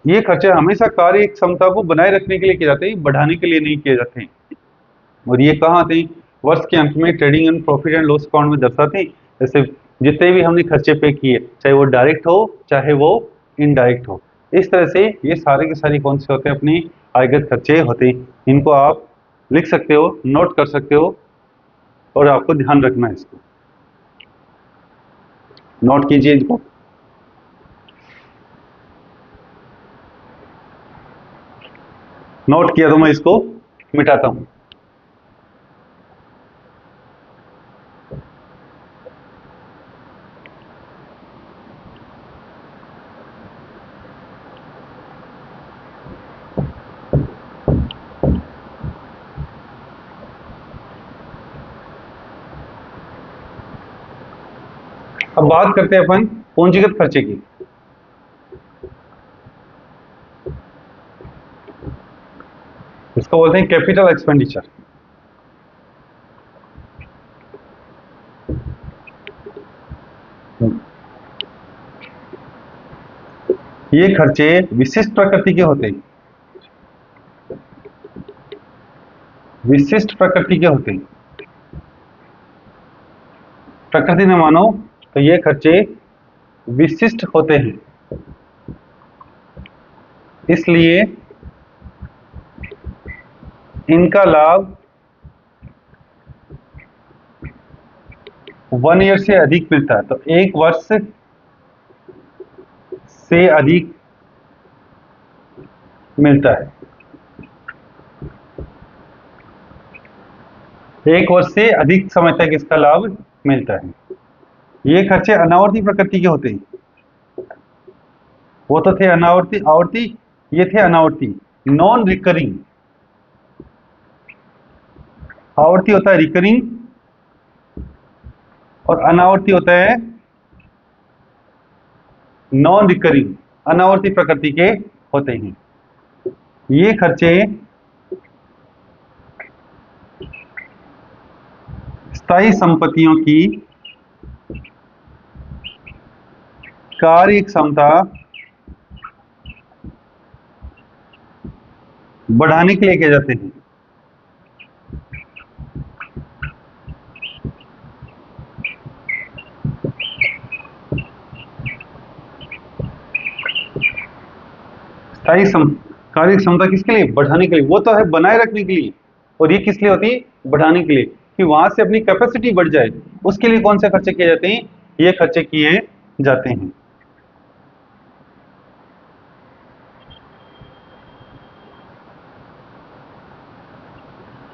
ये खर्चे हमेशा कार्य क्षमता को बनाए रखने के लिए किए जाते हैं, बढ़ाने के लिए नहीं किए जाते हैं। और ये कहाँ आते हैं? वर्ष के अंत में trading and profit and loss account में दर्शाते हैं। जैसे जितने भी हमने खर्चे पे किए, चाहे वो डायरेक्ट हो चाहे वो इनडायरेक्ट हो, इस तरह से ये सारे के सारे कौन से होते हैं? अपने आयगत खर्चे होते हैं। इनको आप लिख सकते हो, नोट कर सकते हो, और आपको ध्यान रखना है इसको, नोट कीजिए इनको। नोट किया तो मैं इसको मिटाता हूं। अब बात करते हैं अपन पूंजीगत खर्चे की। इसको बोलते हैं कैपिटल एक्सपेंडिचर। ये खर्चे विशिष्ट प्रकृति के होते हैं, विशिष्ट प्रकृति के होते हैं। प्रकृति ने मानो तो ये खर्चे विशिष्ट होते हैं, इसलिए इनका लाभ 1 ईयर से अधिक मिलता है। तो 1 वर्ष से अधिक मिलता है, 1 वर्ष से अधिक समय तक इसका लाभ मिलता है। ये खर्चे अनावर्ती प्रकृति के होते हैं। वो तो थे अनावर्ती, आवर्ती, ये थे अनावर्ती, नॉन रिकरिंग। आवर्ती होता है रिकरिंग और अनावर्ती होता है नॉन रिकरिंग, अनावर्ती प्रकृति के होते हैं। ये खर्चे स्थायी संपत्तियों की कार्य क्षमता बढ़ाने के लिए किए जाते हैं। स्थायी कार्य क्षमता किसके लिए? बढ़ाने के लिए। वो तो है बनाए रखने के लिए, और ये किस लिए होती है? बढ़ाने के लिए, कि वहां से अपनी कैपेसिटी बढ़ जाए। उसके लिए कौन से खर्चे किए जाते हैं? ये खर्चे किए जाते हैं।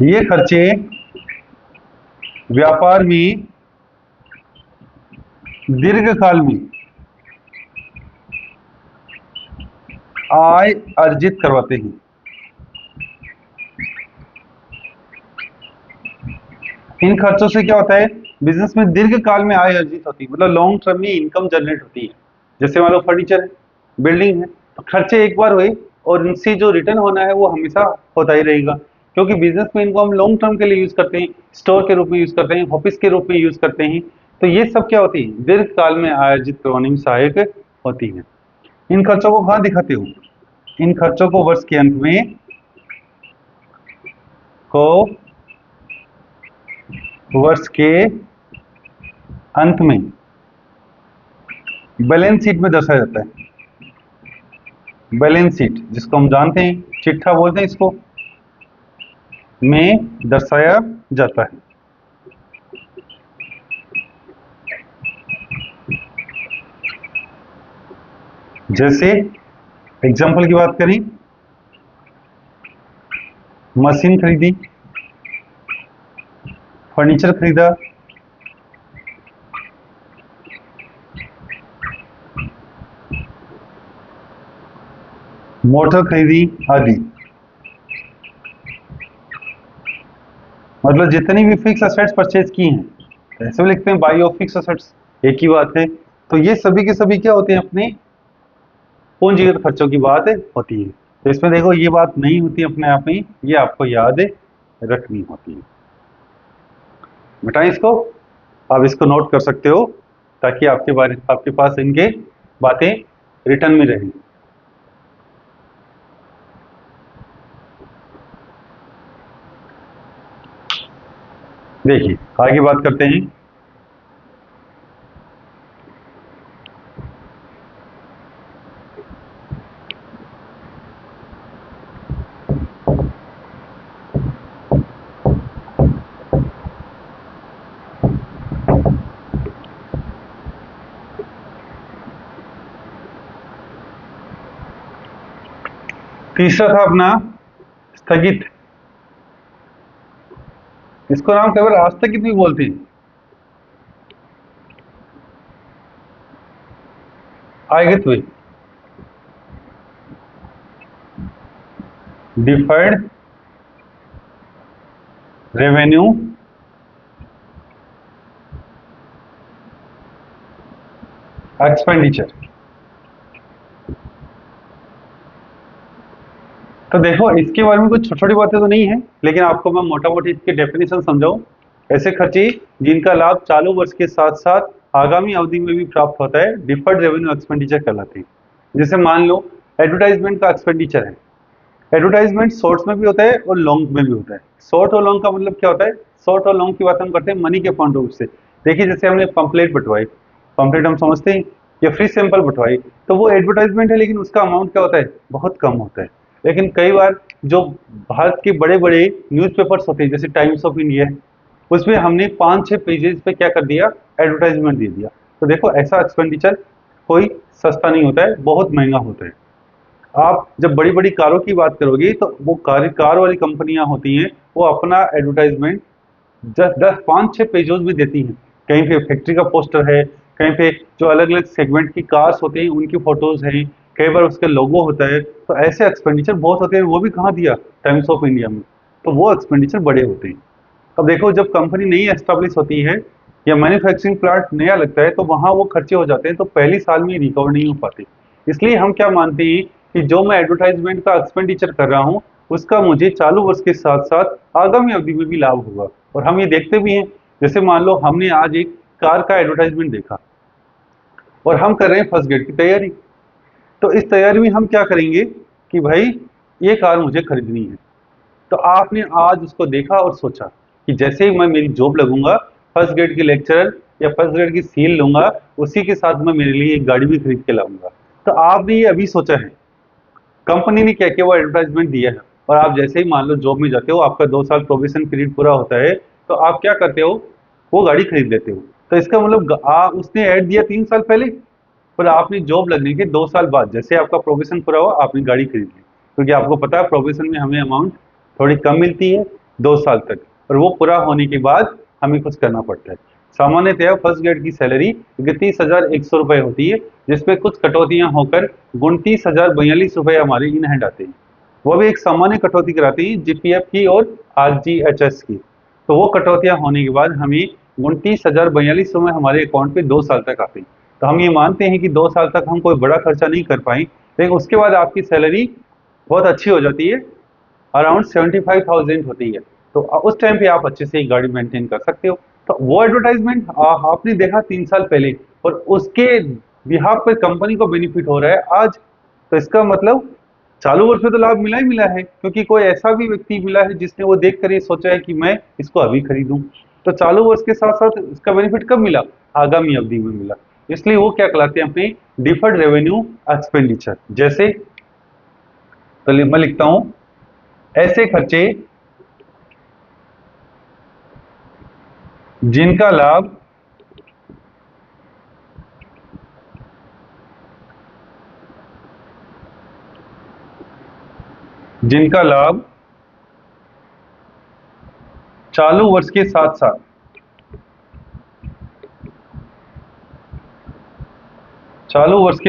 ये खर्चे व्यापार में दीर्घकाल में आय अर्जित करवाते हैं। इन खर्चों से क्या होता है? बिजनेस में दीर्घकाल में आय अर्जित होती है, मतलब लॉन्ग टर्म में इनकम जनरेट होती है। जैसे मान लो फर्नीचर है, बिल्डिंग है, तो खर्चे एक बार हुए और इनसे जो रिटर्न होना है वो हमेशा होता ही रहेगा, क्योंकि बिजनेस में इनको हम लॉन्ग टर्म के लिए यूज करते हैं, स्टोर के रूप में यूज करते हैं, ऑफिस के रूप में यूज करते हैं। तो ये सब क्या होती है? दीर्घकाल में आय अर्जित करवाने में सहायक होती है। इन खर्चों को कहाँ दिखाते हो? इन खर्चों को वर्ष के अंत में वर्ष के अंत में बैलेंस शीट में दर्शाया जाता है। बैलेंस शीट, जिसको हम जानते हैं चिट्ठा बोलते हैं, इसको में दर्शाया जाता है। जैसे एग्जाम्पल की बात करें, मशीन खरीदी, फर्नीचर खरीदा, मोटर खरीदी आदि। मतलब जितनी भी फिक्स असेट्स परचेज की हैं, तो ऐसे भी लिखते हैं बाई ऑफ फिक्स असेट्स, एक ही बात है। तो ये सभी के सभी क्या होते हैं? अपने पूंजीगत खर्चों की बात होती है। तो इसमें देखो ये बात नहीं होती अपने आप में, ये आपको याद रखनी होती है। बेटा इसको आप इसको नोट कर सकते हो, ताकि आपके पास इनके बातें रिटर्न में रहें। देखिए आगे बात करते हैं। तीसरा था अपना स्थगित, इसको नाम केवल आस्थगित भी बोलते हैं। आयगित हुई, डिफर्ड रेवेन्यू एक्सपेंडिचर। तो देखो इसके बारे में कुछ छोटी छोटी बातें तो नहीं है, लेकिन आपको मैं मोटा मोटी इसकी डेफिनेशन समझाऊं। ऐसे खर्चे जिनका लाभ चालू वर्ष के साथ साथ आगामी अवधि में भी प्राप्त होता है, डिफर्ड रेवेन्यू एक्सपेंडिचर कहलाते हैं। जैसे मान लो एडवर्टाइजमेंट का एक्सपेंडिचर है। एडवर्टाइजमेंट शॉर्ट्स में भी होता है और लॉन्ग में भी होता है। शॉर्ट और लॉन्ग का मतलब क्या होता है? शॉर्ट और लॉन्ग की बात हम करते हैं मनी के पॉइंट ऑफ व्यू से। देखिए जैसे हमने पंपलेट बंटवाई, पंपलेट हम समझते हैं, या फ्री सैंपल बंटवाई, तो वो एडवर्टाइजमेंट है, लेकिन उसका अमाउंट क्या होता है? बहुत कम होता है। लेकिन कई बार जो भारत के बड़े बड़े न्यूज़पेपर्स होते हैं, जैसे टाइम्स ऑफ इंडिया, उसमें हमने 5-6 पेजेस पे क्या कर दिया? एडवर्टाइजमेंट दे दिया। तो देखो ऐसा एक्सपेंडिचर कोई सस्ता नहीं होता है, बहुत महंगा होता है। आप जब बड़ी बड़ी कारों की बात करोगे तो वो कार वाली कंपनियां होती हैं, वो अपना एडवर्टाइजमेंट 10-5-6 पेजेस भी देती हैं। कहीं पे फैक्ट्री का पोस्टर है, कहीं पे जो अलग अलग सेगमेंट की कार्स होती हैं उनकी फोटोज हैं, कई बार उसके लोगो होता है। तो ऐसे एक्सपेंडिचर बहुत होते हैं, वो भी कहाँ दिया? टाइम्स ऑफ इंडिया में। तो वो एक्सपेंडिचर बड़े होते हैं। अब देखो जब कंपनी नई एस्टेब्लिश होती है या मैन्युफैक्चरिंग प्लांट नया लगता है, तो वहाँ वो खर्चे हो जाते हैं, तो पहली साल में रिकवर नहीं हो पाते। इसलिए हम क्या मानते हैं कि जो मैं एडवर्टाइजमेंट का एक्सपेंडिचर कर रहा हूँ, उसका मुझे चालू वर्ष के साथ साथ आगामी अवधि में भी लाभ होगा। और हम ये देखते भी हैं, जैसे मान लो हमने आज एक कार का एडवर्टाइजमेंट देखा और हम कर रहे हैं फर्स्ट ग्रेड की तैयारी। तो इस तैयारी में हम क्या करेंगे कि भाई ये कार मुझे खरीदनी है। तो आपने आज उसको देखा और सोचा कि जैसे ही मैं मेरी जॉब लगूंगा, फर्स्ट ग्रेड की लेक्चरर या फर्स्ट ग्रेड की सील लूंगा, उसी के साथ मैं मेरे लिए एक गाड़ी भी खरीद के लाऊंगा। तो आपने ये अभी सोचा है, कंपनी ने क्या किया? वो एडवर्टाइजमेंट दिया है, और आप जैसे ही मान लो जॉब में जाते हो, आपका 2 साल प्रोबेशन पीरियड पूरा होता है, तो आप क्या करते हो? वो गाड़ी खरीद लेते हो। तो इसका मतलब उसने ऐड दिया 3 साल पहले, पर आपने जॉब लगने के 2 साल बाद, जैसे आपका प्रोबेशन पूरा हुआ, आपने गाड़ी खरीद ली। क्योंकि आपको पता है प्रोबेशन में हमें अमाउंट थोड़ी कम मिलती है 2 साल तक, और वो पूरा होने के बाद हमें कुछ करना पड़ता है। सामान्यतः फर्स्ट ग्रेड की सैलरी 31,100 रुपये होती है, जिसमें कुछ कटौतियां होकर 29,042 रुपये हमारे इन हैंड आते हैं। वो भी एक सामान्य कटौती कराती है, जीपीएफ की और आरजीएचएस की। तो वो कटौतियां होने के बाद हमें 29,042 रुपये हमारे अकाउंट पे 2 साल तक आते हैं। तो हम ये मानते हैं कि 2 साल तक हम कोई बड़ा खर्चा नहीं कर पाए, लेकिन उसके बाद आपकी सैलरी बहुत अच्छी हो जाती है, अराउंड 75,000 होती है। तो उस टाइम पे आप अच्छे से एक गाड़ी मेंटेन कर सकते हो। तो वो एडवर्टाइजमेंट आपने देखा 3 साल पहले, और उसके बिहाफ पे कंपनी को बेनिफिट हो रहा है आज। तो इसका मतलब चालू वर्ष में तो लाभ मिला ही मिला है, क्योंकि कोई ऐसा भी व्यक्ति मिला है जिसने वो देख कर ये सोचा है कि मैं इसको अभी खरीदूं। तो चालू वर्ष के साथ साथ इसका बेनिफिट कब मिला? आगामी अवधि में मिला। इसलिए वो क्या कहलाते हैं? अपने डिफर्ड रेवेन्यू एक्सपेंडिचर। जैसे तो मैं लिखता हूं, ऐसे खर्चे जिनका लाभ जिनका लाभ चालू वर्ष के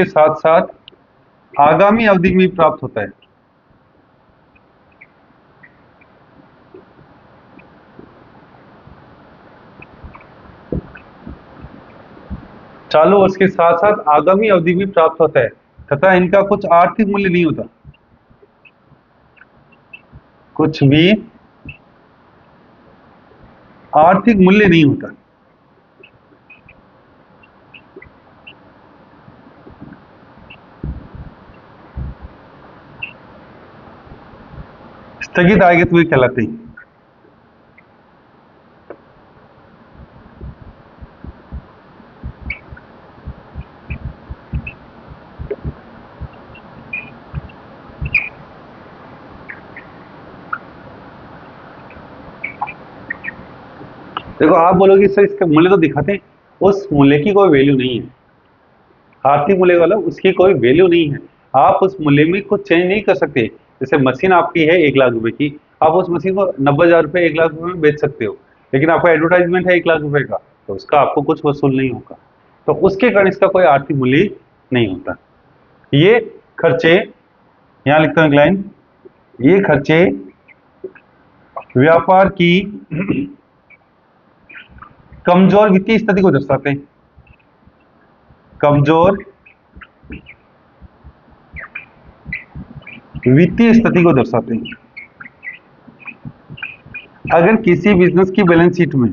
साथ साथ आगामी अवधि में प्राप्त होता है। चालू वर्ष के साथ साथ आगामी अवधि में प्राप्त होता है, तथा इनका कुछ आर्थिक मूल्य नहीं होता। कुछ भी आर्थिक मूल्य नहीं होता। स्थगित आयगित हुए कहलाते हैं। देखो आप बोलोगे सर इसका मूल्य तो दिखाते हैं, उस मूल्य की कोई वैल्यू नहीं है। आर्थिक मूल्य वाला उसकी कोई वैल्यू नहीं है। आप उस मूल्य में कुछ चेंज नहीं कर सकते। जैसे मशीन आपकी है 1 लाख रुपए की, आप उस मशीन को 90,000 रुपए 1 लाख रुपए में बेच सकते हो, लेकिन आपका एडवर्टाइजमेंट है 1 लाख रुपए का, तो उसका आपको कुछ वसूल नहीं होगा, तो उसके कारण इसका कोई आर्थिक मूल्य नहीं होता। ये खर्चे, यहां लिखता हूं एक लाइन, ये खर्चे व्यापार की कमजोर वित्तीय स्थिति को दर्शाते हैं। कमजोर वित्तीय स्थिति को दर्शाते हैं। अगर किसी बिजनेस की बैलेंस शीट में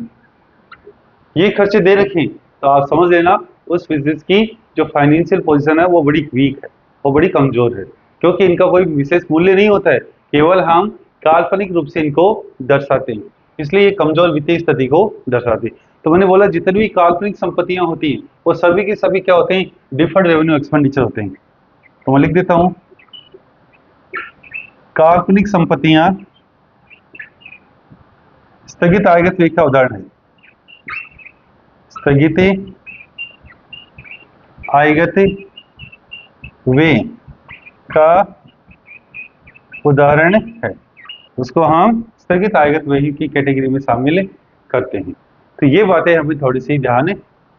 ये खर्चे दे रखें तो आप समझ लेना उस बिजनेस की जो फाइनेंशियल पोजीशन है वो बड़ी वीक है, वो बड़ी कमजोर है, क्योंकि इनका कोई विशेष मूल्य नहीं होता है, केवल हम काल्पनिक रूप से इनको दर्शाते हैं, इसलिए ये कमजोर वित्तीय स्थिति को दर्शाते हैं। तो मैंने बोला जितनी भी काल्पनिक संपत्तियां होती हैं वो सभी की सभी क्या होते हैं, डिफर्ड रेवेन्यू एक्सपेंडिचर होते हैं। तो मैं लिख देता हूं, काल्पनिक संपत्तियां स्थगित आयगत व्यय का उदाहरण है। स्थगित आयगत व्यय का उदाहरण है, उसको हम स्थगित आयगत व्यय की कैटेगरी में शामिल करते हैं। तो ये बातें हमें थोड़ी सी ध्यान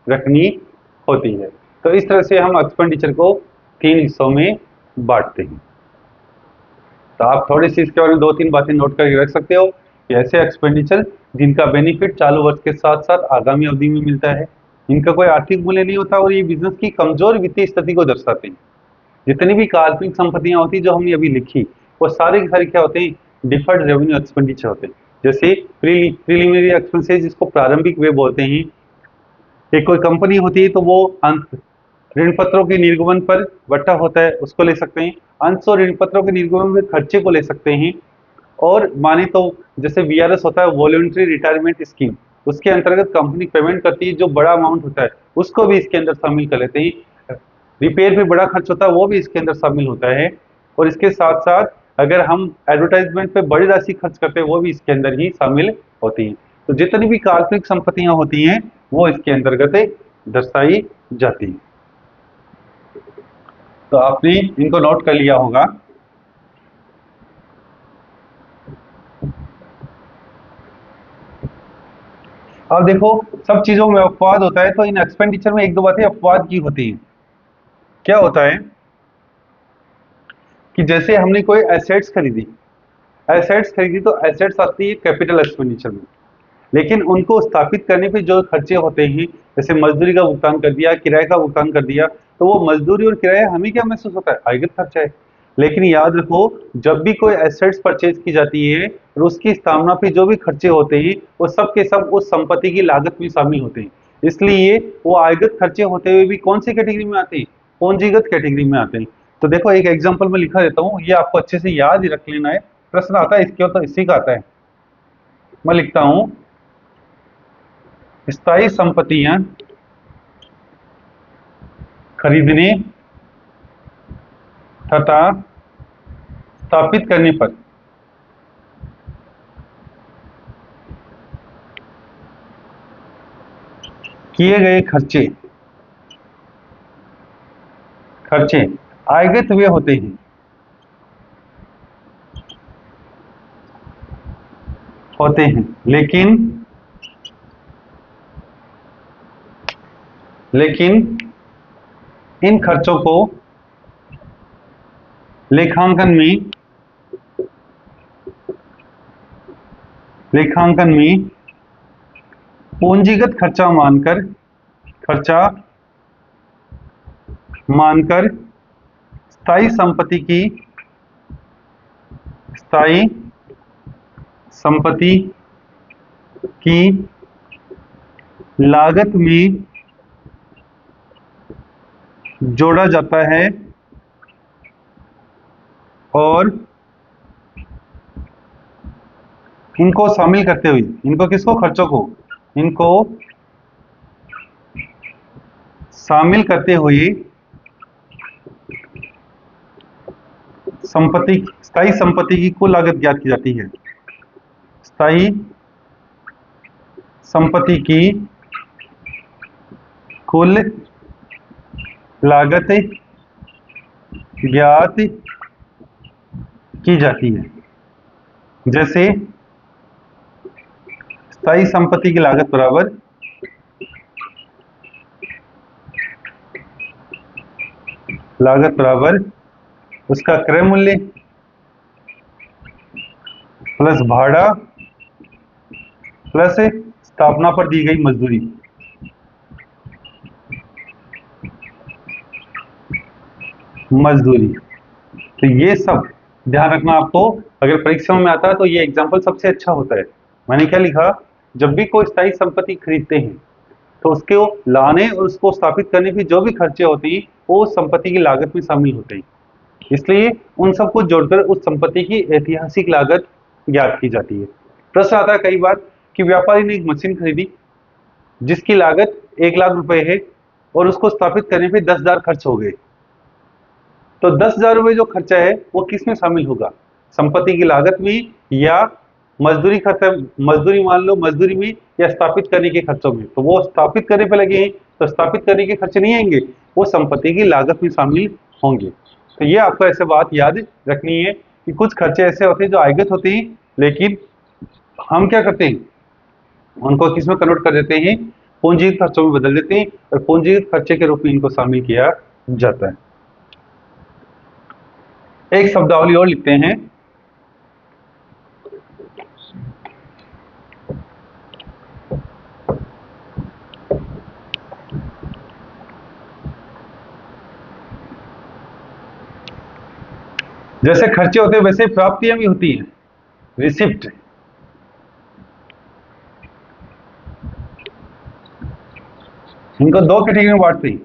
रखनी होती है। तो इस तरह से हम एक्सपेंडिचर को 3 हिस्सों में बांटते हैं। तो आप थोड़ी सी इसके बारे में 2-3 बातें नोट करके रख सकते हो कि ऐसे एक्सपेंडिचर जिनका बेनिफिट चालू वर्ष के साथ साथ आगामी अवधि में मिलता है, इनका कोई आर्थिक मूल्य नहीं होता और ये बिजनेस की कमजोर वित्तीय स्थिति को दर्शाते हैं। जितनी भी काल्पनिक संपत्तियां होती जो हमने अभी लिखी वो सारे के सारे क्या होते हैं, डिफर्ड रेवेन्यू एक्सपेंडिचर होते हैं। जैसे प्रीलिमिनरी एक्सपेंसेस, जिसको प्रारंभिक व्यय बोलते हैं। एक कोई कंपनी होती है तो वो ऋण पत्रों के निर्गमन पर बट्टा होता है, उसको ले सकते हैं। अंश और ऋण पत्रों के निर्गमन में खर्चे को ले सकते हैं। और माने तो जैसे VRS होता है, वॉलंटरी रिटायरमेंट स्कीम, उसके अंतर्गत कंपनी पेमेंट करती है जो बड़ा अमाउंट होता है उसको भी इसके अंदर शामिल कर लेते हैं। रिपेयर पे बड़ा खर्च होता है वो भी इसके अंदर शामिल होता है। और इसके साथ साथ अगर हम एडवर्टाइजमेंट पे बड़ी राशि खर्च करते हैं वो भी इसके अंदर ही शामिल होती है। तो जितनी भी काल्पनिक संपत्तियां होती हैं वो इसके अंतर्गत दर्शाई जाती है। तो आपने इनको नोट कर लिया होगा। अब देखो, सब चीजों में अपवाद होता है, तो इन एक्सपेंडिचर में 1-2 बातें अपवाद की होती हैं। क्या होता है कि जैसे हमने कोई एसेट्स खरीदी तो एसेट्स आती है कैपिटल एक्सपेंडिचर में, लेकिन उनको स्थापित करने पे जो खर्चे होते हैं, जैसे मजदूरी का भुगतान कर दिया, किराए का भुगतान कर दिया, तो वो मजदूरी और किराया हमें क्या महसूस होता है, आयगत खर्चा है। लेकिन याद रखो, जब भी कोई एसेट्स परचेज की जाती है और उसकी स्थापना पे जो भी खर्चे होते हैं वो सब के सब उस संपत्ति की लागत में शामिल होते हैं, इसलिए वो आयगत खर्चे होते हुए भी कौन सी कैटेगरी में आते हैं, पूंजीगत कैटेगरी में आते हैं। तो देखो एक एग्जाम्पल में लिखा देता हूँ, ये आपको अच्छे से याद ही रख लेना है, प्रश्न आता है इसके तो इसी का आता है। मैं लिखता हूं, स्थायी संपत्तियां खरीदने तथा स्थापित करने पर किए गए खर्चे आयगत व्यय होते हैं। लेकिन इन खर्चों को लेखांकन में पूंजीगत खर्चा मानकर स्थायी संपत्ति की लागत में जोड़ा जाता है और इनको शामिल करते हुए, इनको किसको, खर्चों को, इनको शामिल करते हुए स्थायी संपत्ति की कुल लागत ज्ञात की जाती है। स्थायी संपत्ति की कुल लागत ज्ञात की जाती है। जैसे स्थायी संपत्ति की लागत बराबर उसका क्रय मूल्य प्लस भाड़ा प्लस स्थापना पर दी गई मजदूरी। तो ये सब ध्यान रखना आपको, अगर परीक्षाओं में आता है तो ये एग्जाम्पल सबसे अच्छा होता है। मैंने क्या लिखा, जब भी कोई स्थायी संपत्ति खरीदते हैं तो उसके लाने और उसको स्थापित करने की जो भी खर्चे होते हैं वो संपत्ति की लागत में शामिल होते हैं। इसलिए उन सबको जोड़कर उस संपत्ति की ऐतिहासिक लागत ज्ञात की जाती है। प्रश्न आता है कई बार कि व्यापारी ने एक मशीन खरीदी जिसकी लागत 1,00,000 रुपए है और उसको स्थापित करने पे 10,000 खर्च हो गए। तो 10,000 रुपए जो खर्चा है वो किस में शामिल होगा, संपत्ति की लागत में या मजदूरी खर्चा, मजदूरी मान लो मजदूरी में या स्थापित करने के खर्चों में। तो वो स्थापित करने पे लगे हैं तो स्थापित करने के खर्चे नहीं आएंगे, वो संपत्ति की लागत में शामिल होंगे। तो ये आपको ऐसे बात याद रखनी है कि कुछ खर्चे ऐसे होते हैं जो आयगत होते हैं, लेकिन हम क्या करते हैं उनको किस में कन्वर्ट कर देते हैं, पूंजीगत खर्चों में बदल देते हैं और पूंजीगत खर्चे के रूप में इनको शामिल किया जाता है। एक शब्दावली और लिखते हैं, जैसे खर्चे होते हैं वैसे प्राप्तियां भी होती हैं, रिसिप्ट। इनको दो कैटेगरी में बांटते हैं,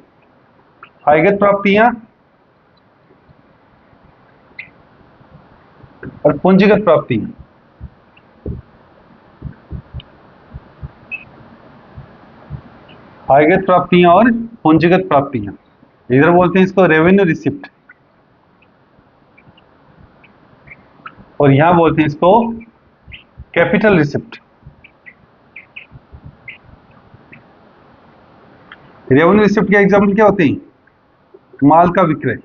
आयगत प्राप्तियां और पूंजीगत प्राप्तियां। आयगत प्राप्तियां और पूंजीगत प्राप्तियां, इधर बोलते हैं इसको रेवेन्यू रिसिप्ट और यहां बोलते हैं इसको कैपिटल रिसिप्ट। रेवेन्यू रिसिप्ट के एग्जाम्पल क्या होते हैं, माल का विक्रय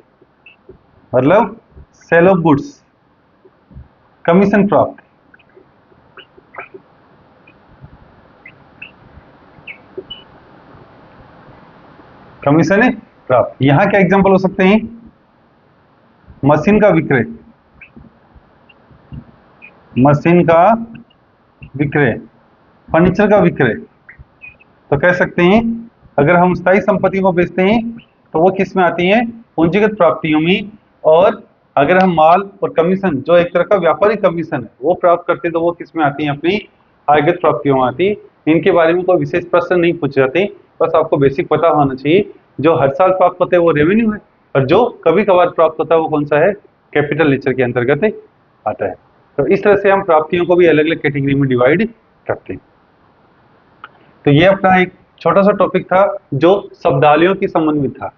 मतलब सेल ऑफ गुड्स, कमीशन प्राप्त, कमीशन प्राप्त। यहां क्या एग्जाम्पल हो सकते हैं, मशीन का विक्रय, मशीन का विक्रय, फर्नीचर का विक्रय। तो कह सकते हैं अगर हम स्थायी संपत्ति को बेचते हैं तो वो किस में आती है, पूंजीगत प्राप्तियों में। और अगर हम माल और कमीशन जो एक तरह का व्यापारिक कमीशन है वो प्राप्त करते हैं तो वो किस में आती है, अपनी आयगत प्राप्तियों में आती है। इनके बारे में कोई विशेष प्रश्न नहीं पूछे जाते, बस आपको बेसिक पता होना चाहिए। जो हर साल प्राप्त होते हैं वो रेवेन्यू है और जो कभी कभार प्राप्त होता है वो कौन सा है, कैपिटल नेचर के अंतर्गत आता है। तो इस तरह से हम प्राप्तियों को भी अलग अलग कैटेगरी में डिवाइड करते हैं। तो ये अपना एक छोटा सा टॉपिक था जो शब्दावलियों की संबंध में था।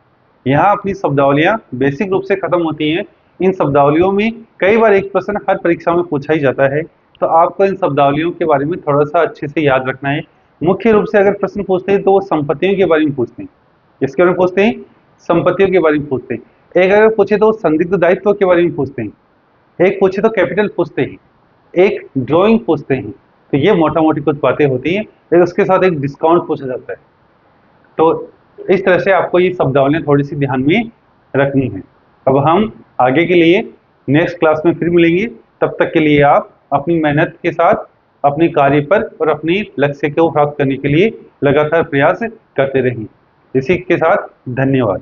यहाँ अपनी शब्दावलियां बेसिक रूप से खत्म होती हैं। इन शब्दावलियों में कई बार एक प्रश्न हर परीक्षा में पूछा ही जाता है, तो आपको इन शब्दावलियों के बारे में थोड़ा सा अच्छे से याद रखना है। मुख्य रूप से अगर प्रश्न पूछते हैं तो वो संपत्तियों के बारे में पूछते हैं, इसके बारे में पूछते हैं, संपत्तियों के बारे में पूछते हैं। एक अगर पूछे तो संदिग्ध दायित्व के बारे में पूछते हैं, एक पूछे तो कैपिटल पूछते हैं, एक ड्राइंग पूछते हैं। तो ये मोटा मोटी कुछ बातें होती हैं, फिर उसके साथ एक डिस्काउंट पूछा जाता है। तो इस तरह से आपको ये शब्दावलियां थोड़ी सी ध्यान में रखनी है। अब हम आगे के लिए नेक्स्ट क्लास में फिर मिलेंगे, तब तक के लिए आप अपनी मेहनत के साथ अपने कार्य पर और अपनी लक्ष्य को प्राप्त करने के लिए लगातार प्रयास करते रहें। इसी के साथ धन्यवाद।